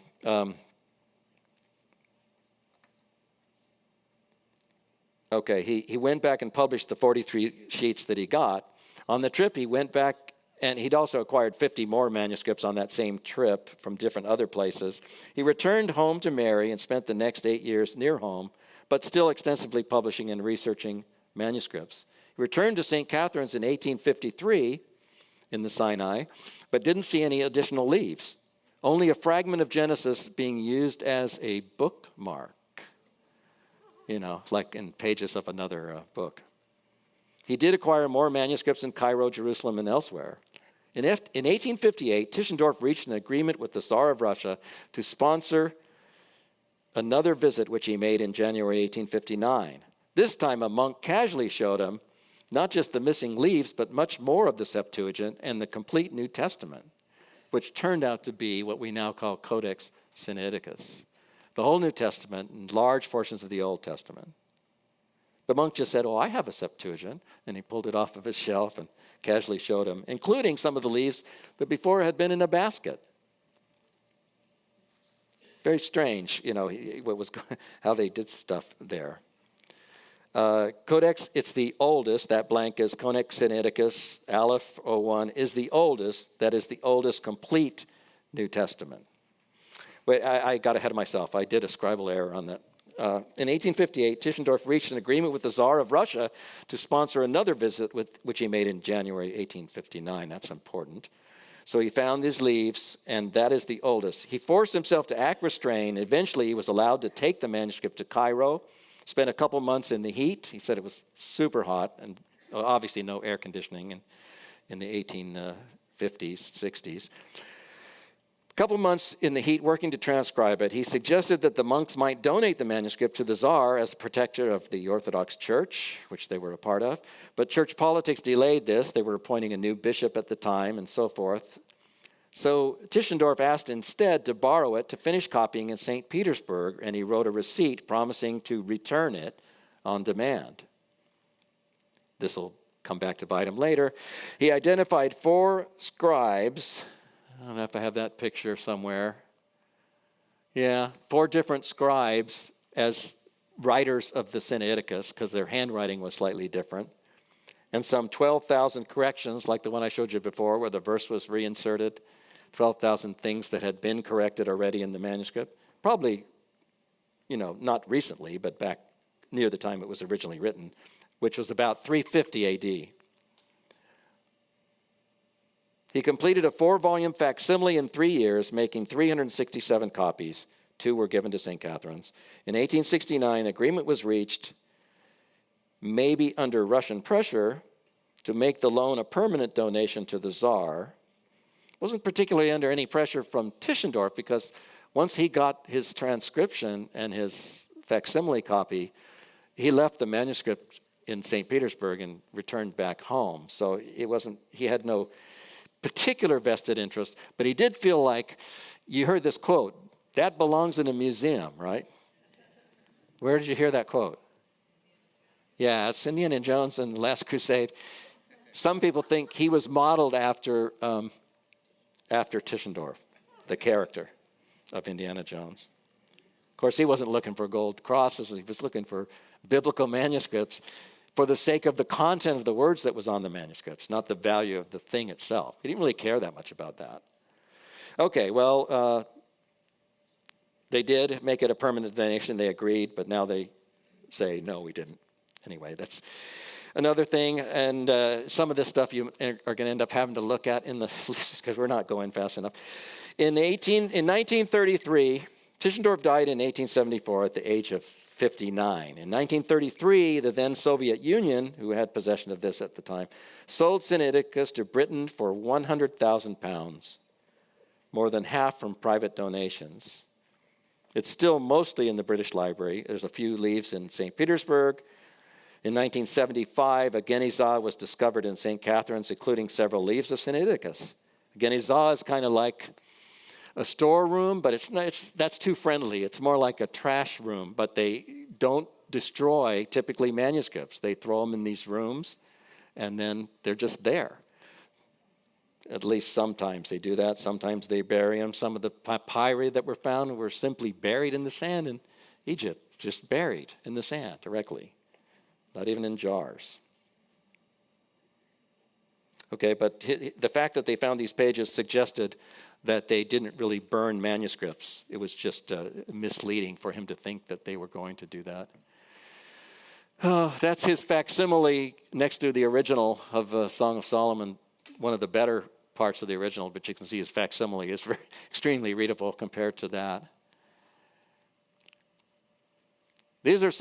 Speaker 1: Okay, he went back and published the 43 sheets that he got. On the trip, he went back, and he'd also acquired 50 more manuscripts on that same trip from different other places. He returned home to Mary and spent the next 8 years near home, but still extensively publishing and researching manuscripts. He returned to St. Catherine's in 1853 in the Sinai, but didn't see any additional leaves, only a fragment of Genesis being used as a bookmark. Like in pages of another book. He did acquire more manuscripts in Cairo, Jerusalem, and elsewhere. In 1858, Tischendorf reached an agreement with the Tsar of Russia to sponsor another visit, which he made in January 1859. This time, a monk casually showed him not just the missing leaves, but much more of the Septuagint and the complete New Testament, which turned out to be what we now call Codex Sinaiticus. The whole New Testament and large portions of the Old Testament. The monk just said, I have a Septuagint, and he pulled it off of his shelf and casually showed him, including some of the leaves that before had been in a basket. Very strange, how they did stuff there. Codex, it's the oldest, that blank is Codex Sinaiticus, Aleph 01, is the oldest, that is the oldest complete New Testament. Wait, I got ahead of myself. I did a scribal error on that. In 1858, Tischendorf reached an agreement with the Tsar of Russia to sponsor another visit, which he made in January 1859. That's important. So he found these leaves, and that is the oldest. He forced himself to act restrained. Eventually, he was allowed to take the manuscript to Cairo, spent a couple months in the heat. He said it was super hot, and obviously no air conditioning in the 1850s, 60s. Couple months in the heat working to transcribe it, he suggested that the monks might donate the manuscript to the Tsar as protector of the Orthodox Church, which they were a part of. But church politics delayed this. They were appointing a new bishop at the time and so forth. So Tischendorf asked instead to borrow it to finish copying in St. Petersburg, and he wrote a receipt promising to return it on demand. This will come back to bite him later. He identified 4 scribes. I don't know if I have that picture somewhere. Yeah, 4 different scribes as writers of the Sinaiticus, because their handwriting was slightly different. And some 12,000 corrections, like the one I showed you before, where the verse was reinserted. 12,000 things that had been corrected already in the manuscript. Probably, not recently, but back near the time it was originally written, which was about 350 A.D. He completed a 4-volume facsimile in 3 years, making 367 copies. 2 were given to St. Catherine's. In 1869, agreement was reached, maybe under Russian pressure, to make the loan a permanent donation to the Tsar. Wasn't particularly under any pressure from Tischendorf, because once he got his transcription and his facsimile copy, he left the manuscript in St. Petersburg and returned back home. So he had no particular vested interest, but he did feel like, you heard this quote, that belongs in a museum, right? Where did you hear that quote? Yeah, it's Indiana Jones and the Last Crusade. Some people think he was modeled after Tischendorf, the character of Indiana Jones. Of course, he wasn't looking for gold crosses. He was looking for biblical manuscripts for the sake of the content of the words that was on the manuscripts, not the value of the thing itself. He didn't really care that much about that. Okay, well, they did make it a permanent donation. They agreed, but now they say, no, we didn't. Anyway, that's another thing. And some of this stuff you are going to end up having to look at in the list because we're not going fast enough. In 1933, Tischendorf died in 1874 at the age of 59. In 1933, the then Soviet Union, who had possession of this at the time, sold Sinaiticus to Britain for £100,000, more than half from private donations. It's still mostly in the British Library. There's a few leaves in St. Petersburg. In 1975, a Genizah was discovered in St. Catherine's, including several leaves of Sinaiticus. A Genizah is kind of like a storeroom, but that's too friendly. It's more like a trash room, but they don't destroy typically manuscripts. They throw them in these rooms, and then they're just there. At least sometimes they do that. Sometimes they bury them. Some of the papyri that were found were simply buried in the sand in Egypt, just buried in the sand directly, not even in jars. Okay, but the fact that they found these pages suggested that they didn't really burn manuscripts. It was just misleading for him to think that they were going to do that. Oh, that's his facsimile next to the original of Song of Solomon, one of the better parts of the original, but you can see his facsimile is very, extremely readable compared to that. These are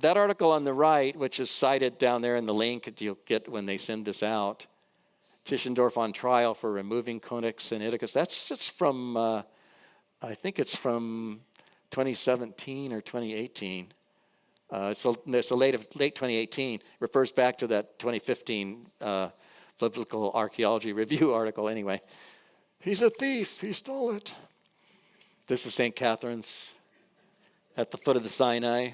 Speaker 1: that article on the right, which is cited down there in the link that you'll get when they send this out. Tischendorf on trial for removing Codex Sinaiticus. That's just from, I think it's from 2017 or 2018. It's the late 2018. Refers back to that 2015 Biblical Archaeology Review article anyway. He's a thief. He stole it. This is St. Catherine's at the foot of the Sinai.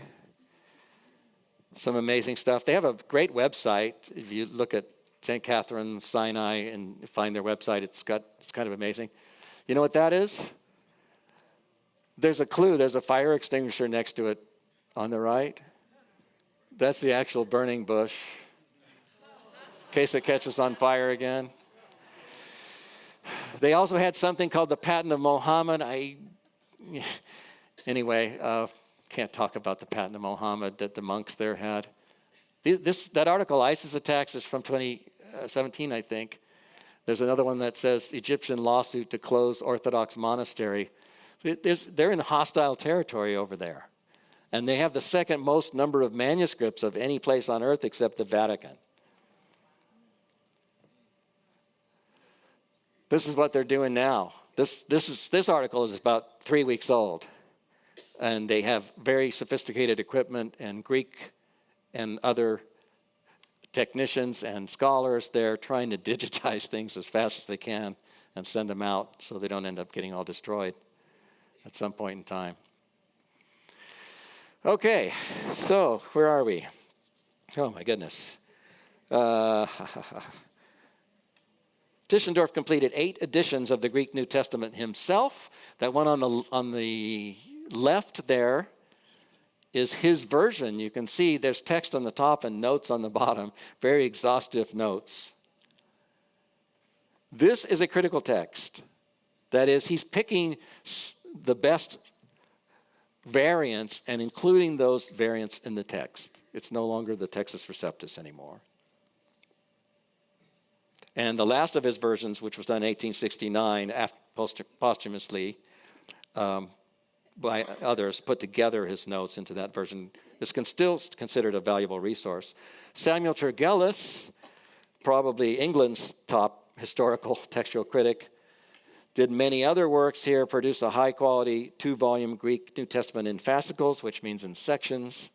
Speaker 1: Some amazing stuff. They have a great website. If you look at St. Catherine, Sinai, and find their website, it's kind of amazing. You know what that is? There's a clue. There's a fire extinguisher next to it on the right. That's the actual burning bush, in case it catches on fire again. They also had something called the Patent of Mohammed. Can't talk about the Patent of Mohammed that the monks there had. That article, ISIS attacks, is from 2017, I think. There's another one that says Egyptian lawsuit to close Orthodox monastery. They're in hostile territory over there. And they have the second most number of manuscripts of any place on earth except the Vatican. This is what they're doing now. This article is about 3 weeks old. And they have very sophisticated equipment, and Greek and other technicians and scholars there trying to digitize things as fast as they can and send them out so they don't end up getting all destroyed at some point in time. Okay, so where are we? Oh my goodness. Tischendorf completed 8 editions of the Greek New Testament himself. That one on the left there is his version. You can see there's text on the top and notes on the bottom, very exhaustive notes. This is a critical text. That is, he's picking the best variants and including those variants in the text. It's no longer the Textus Receptus anymore. And the last of his versions, which was done in 1869, posthumously, by others, put together his notes into that version, is still considered a valuable resource. Samuel Tregelles, probably England's top historical textual critic, did many other works here, produced a high-quality 2-volume Greek New Testament in fascicles, which means in sections,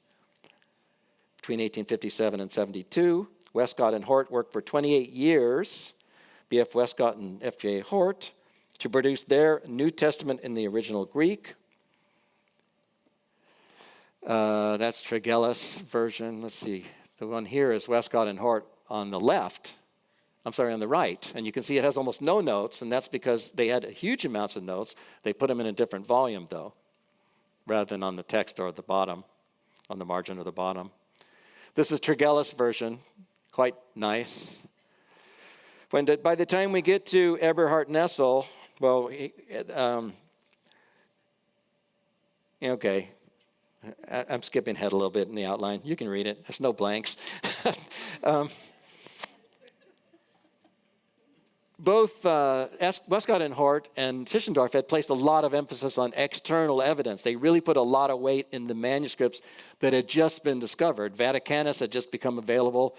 Speaker 1: between 1857 and 72. Westcott and Hort worked for 28 years, B.F. Westcott and F.J. Hort, to produce their New Testament in the original Greek. That's Tregelles' version. Let's see. The one here is Westcott and Hort on the left. On the right. And you can see it has almost no notes, and that's because they had huge amounts of notes. They put them in a different volume, though, rather than on the text or at the bottom, on the margin or the bottom. This is Tregelles' version. Quite nice. By the time we get to Eberhard Nessel, okay. I'm skipping ahead a little bit in the outline. You can read it. There's no blanks. Both Westcott and Hort and Tischendorf had placed a lot of emphasis on external evidence. They really put a lot of weight in the manuscripts that had just been discovered. Vaticanus had just become available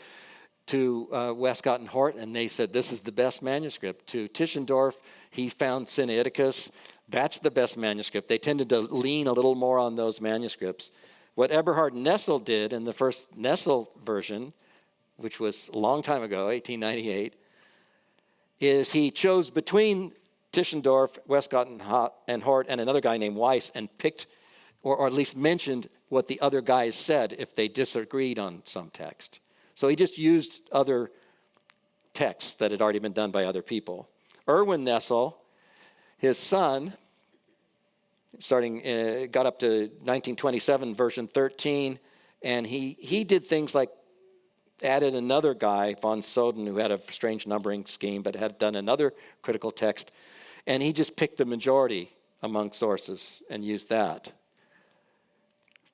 Speaker 1: to Westcott and Hort, and they said, this is the best manuscript. To Tischendorf, he found Sinaiticus. That's the best manuscript. They tended to lean a little more on those manuscripts. What Eberhard Nessel did in the first Nessel version, which was a long time ago, 1898, is he chose between Tischendorf, Westcott and Hort, and another guy named Weiss, and picked, or at least mentioned what the other guys said if they disagreed on some text. So he just used other texts that had already been done by other people. Erwin Nessel, his son, got up to 1927, version 13, and he did things like added another guy, von Soden, who had a strange numbering scheme, but had done another critical text, and he just picked the majority among sources and used that.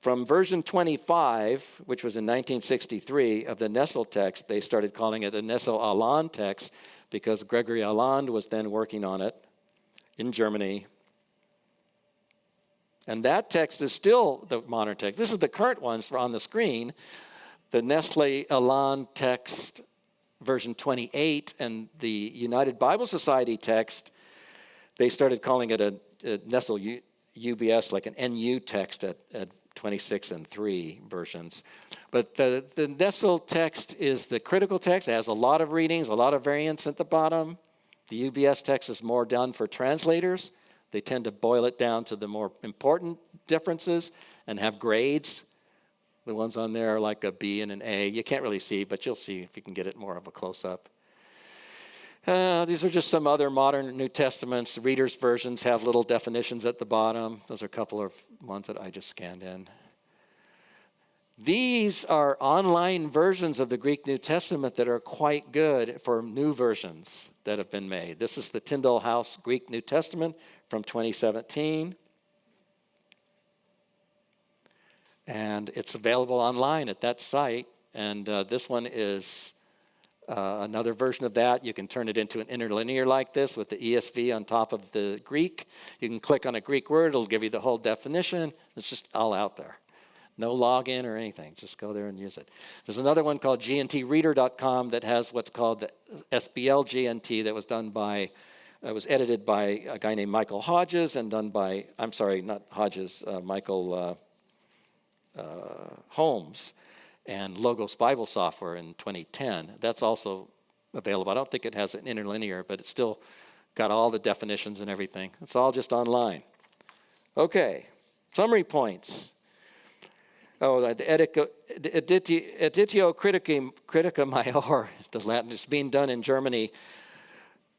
Speaker 1: From version 25, which was in 1963, of the Nessel text, they started calling it a Nessel-Aland text because Gregory Aland was then working on it in Germany. And that text is still the modern text. This is the current ones on the screen. The Nessel-Aland text, version 28, and the United Bible Society text, they started calling it a Nessel UBS, like an NU text at 26 and 3 versions. But the Nessel text is the critical text. It has a lot of readings, a lot of variants at the bottom. The UBS text is more done for translators. They tend to boil it down to the more important differences and have grades. The ones on there are like a B and an A. You can't really see, but you'll see if you can get it more of a close-up. These are just some other modern New Testaments. Reader's versions have little definitions at the bottom. Those are a couple of ones that I just scanned in. These are online versions of the Greek New Testament that are quite good for new versions that have been made. This is the Tyndale House Greek New Testament from 2017. And it's available online at that site. And this one is another version of that. You can turn it into an interlinear like this with the ESV on top of the Greek. You can click on a Greek word. It'll give you the whole definition. It's just all out there. No login or anything. Just go there and use it. There's another one called gntreader.com that has what's called the SBL GNT that was done by, was edited by a guy named Michael Hodges and done by, I'm sorry, not Hodges, Michael Holmes and Logos Bible Software in 2010. That's also available. I don't think it has an interlinear, but it's still got all the definitions and everything. It's all just online. Okay, summary points. Oh, the Editio Critica Major, the Latin, is being done in Germany.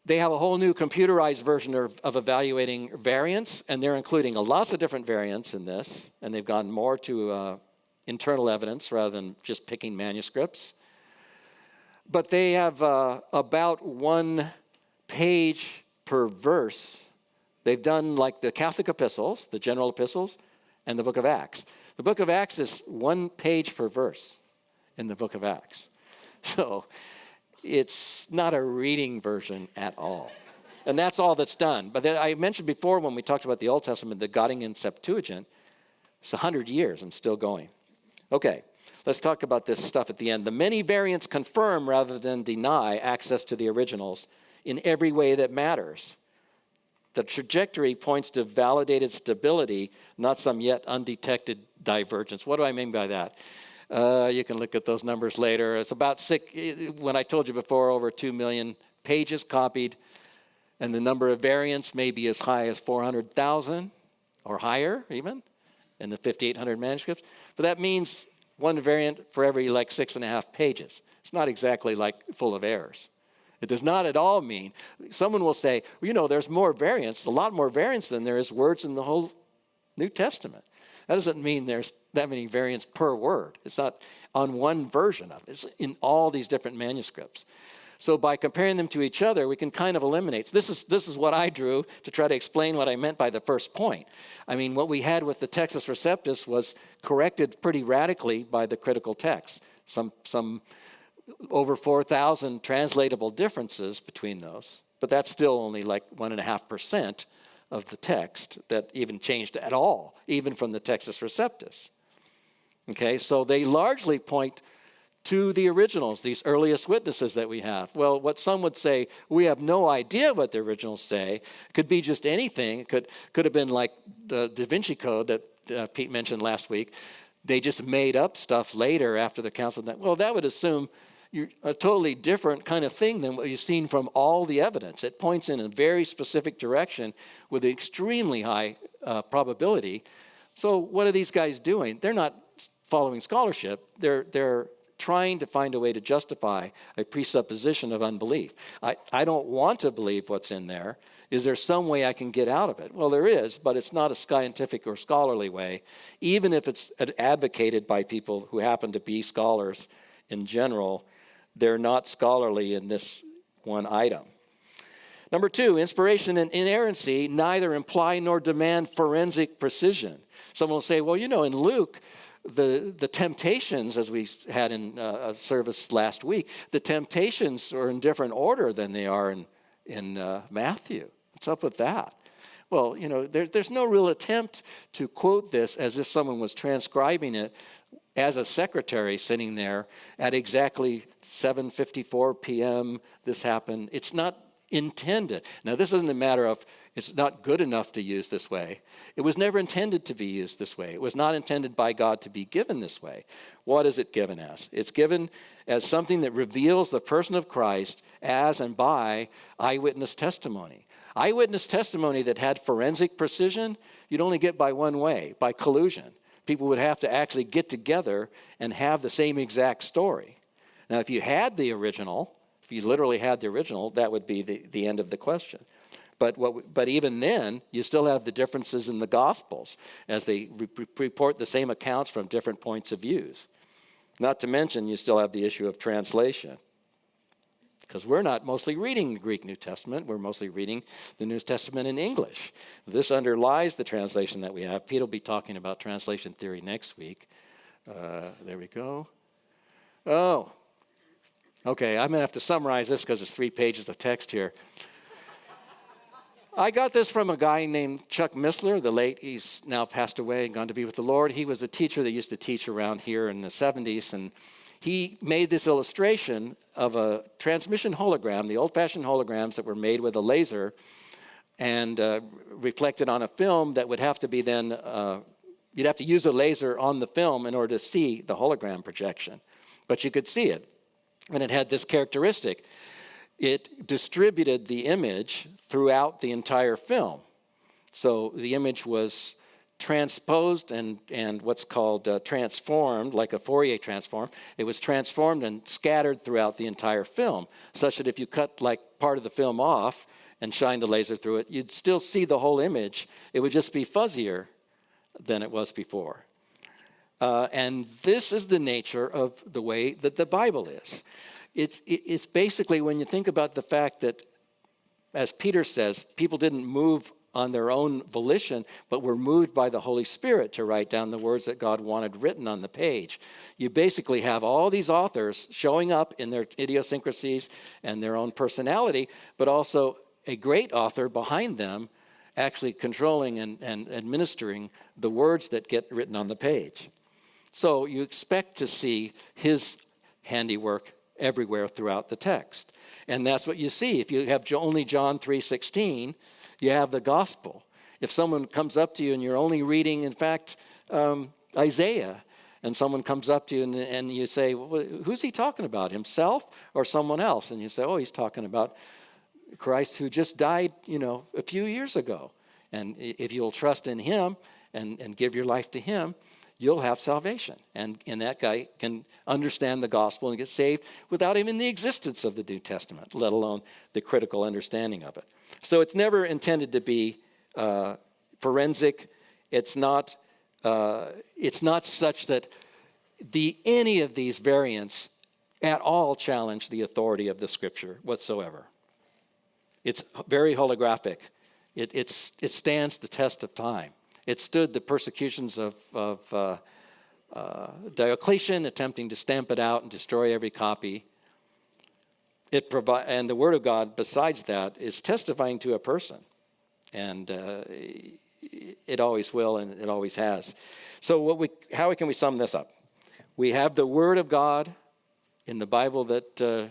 Speaker 1: They have a whole new computerized version of evaluating variants, and they're including lots of different variants in this, and they've gone more to internal evidence rather than just picking manuscripts. But they have about 1 page per verse. They've done like the Catholic epistles, the general epistles, and the book of Acts. The book of Acts is 1 page per verse in the book of Acts. So it's not a reading version at all. And that's all that's done. But I mentioned before when we talked about the Old Testament, the Göttingen Septuagint, it's 100 years and still going. Okay, let's talk about this stuff at the end. The many variants confirm rather than deny access to the originals in every way that matters. The trajectory points to validated stability, not some yet undetected divergence. What do I mean by that? You can look at those numbers later. It's about when I told you before, over 2 million pages copied, and the number of variants may be as high as 400,000 or higher even in the 5,800 manuscripts. But that means 1 variant for every like 6.5 pages. It's not exactly like full of errors. It does not at all mean, someone will say, well, you know, there's more variants, a lot more variants than there is words in the whole New Testament. That doesn't mean there's that many variants per word. It's not on one version of it. It's in all these different manuscripts. So by comparing them to each other, we can kind of eliminate. This is what I drew to try to explain what I meant by the first point. I mean, what we had with the Textus Receptus was corrected pretty radically by the critical text. Some over 4,000 translatable differences between those. But that's still only like 1.5% of the text that even changed at all, even from the Textus Receptus. Okay, so they largely point to the originals, these earliest witnesses that we have. Well, what some would say, we have no idea what the originals say. It could be just anything. It could have been like the Da Vinci Code that Pete mentioned last week. They just made up stuff later after the council. Well, that would assume a totally different kind of thing than what you've seen from all the evidence. It points in a very specific direction with extremely high probability. So what are these guys doing? They're not following scholarship. They're trying to find a way to justify a presupposition of unbelief. I don't want to believe what's in there. Is there some way I can get out of it? Well, there is, but it's not a scientific or scholarly way, even if it's advocated by people who happen to be scholars in general. They're not scholarly in this one item. Number two, inspiration and inerrancy neither imply nor demand forensic precision. Someone will say, well, in Luke, the temptations, as we had in a service last week, the temptations are in different order than they are in Matthew. What's up with that? Well, there's no real attempt to quote this as if someone was transcribing it as a secretary sitting there at exactly 7:54 p.m. this happened. It's not intended. Now, this isn't a matter of it's not good enough to use this way. It was never intended to be used this way. It was not intended by God to be given this way. What is it given as? It's given as something that reveals the person of Christ as and by eyewitness testimony. Eyewitness testimony that had forensic precision, you'd only get by one way, by collusion. People would have to actually get together and have the same exact story. Now, if you had the original, if you literally had the original, that would be the end of the question. But even then, you still have the differences in the Gospels as they report the same accounts from different points of views. Not to mention, you still have the issue of translation. Because we're not mostly reading the Greek New Testament, we're mostly reading the New Testament in English. This underlies the translation that we have. Pete will be talking about translation theory next week. There we go. Oh, okay, I'm going to have to summarize this because it's 3 pages of text here. I got this from a guy named Chuck Missler, the late, he's now passed away and gone to be with the Lord. He was a teacher that used to teach around here in the 70s, and he made this illustration of a transmission hologram, the old-fashioned holograms that were made with a laser and reflected on a film that would have to be then, you'd have to use a laser on the film in order to see the hologram projection. But you could see it, and it had this characteristic. It distributed the image throughout the entire film. So the image was transposed and what's called transformed, like a Fourier transform. It was transformed and scattered throughout the entire film, such that if you cut like part of the film off and shined a laser through it, you'd still see the whole image. It would just be fuzzier than it was before. And this is the nature of the way that the Bible is. It's basically, when you think about the fact that, as Peter says, people didn't move on their own volition, but were moved by the Holy Spirit to write down the words that God wanted written on the page. You basically have all these authors showing up in their idiosyncrasies and their own personality, but also a great author behind them actually controlling and administering the words that get written on the page. So you expect to see his handiwork everywhere throughout the text. And that's what you see. If you have only John 3:16, you have the gospel. If someone comes up to you and you're only reading, in fact, Isaiah, and someone comes up to you and you say, well, who's he talking about, himself or someone else? And you say, oh, he's talking about Christ who just died, a few years ago. And if you'll trust in him and give your life to him, you'll have salvation. And that guy can understand the gospel and get saved without even the existence of the New Testament, let alone the critical understanding of it. So it's never intended to be forensic. It's not such that any of these variants at all challenge the authority of the Scripture whatsoever. It's very holographic. It stands the test of time. It stood the persecutions of Diocletian, attempting to stamp it out and destroy every copy. And the Word of God, besides that, is testifying to a person. And it always will, and it always has. So how can we sum this up? We have the Word of God in the Bible that,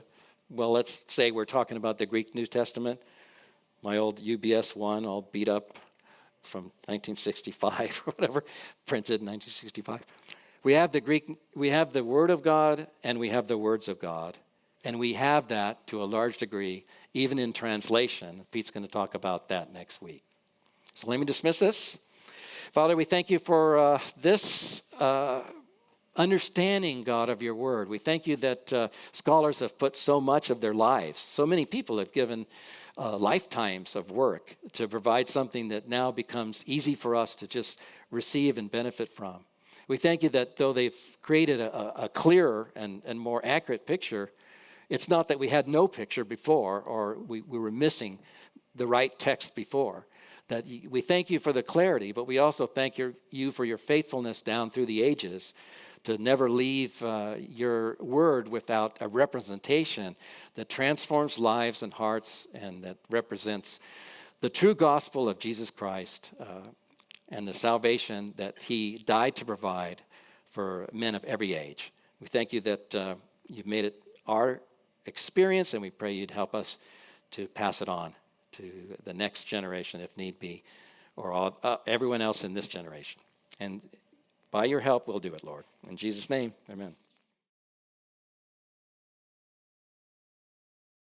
Speaker 1: let's say we're talking about the Greek New Testament. My old UBS one, all beat up from 1965 or whatever, printed in 1965. We have the Word of God, and we have the words of God.
Speaker 2: And we have that to a large degree, even in translation. Pete's going to talk about that next week. So let me dismiss this. Father, we thank you for this understanding, God, of your word. We thank you that scholars have put so much of their lives, so many people have given lifetimes of work to provide something that now becomes easy for us to just receive and benefit from. We thank you that though they've created a clearer and more accurate picture, it's not that we had no picture before or we were missing the right text before. That we thank you for the clarity, but we also thank you for your faithfulness down through the ages to never leave your word without a representation that transforms lives and hearts and that represents the true gospel of Jesus Christ and the salvation that he died to provide for men of every age. We thank you that you've made it our experience, and we pray you'd help us to pass it on to the next generation if need be, or everyone else in this generation. And by your help, we'll do it, Lord. In Jesus' name, amen.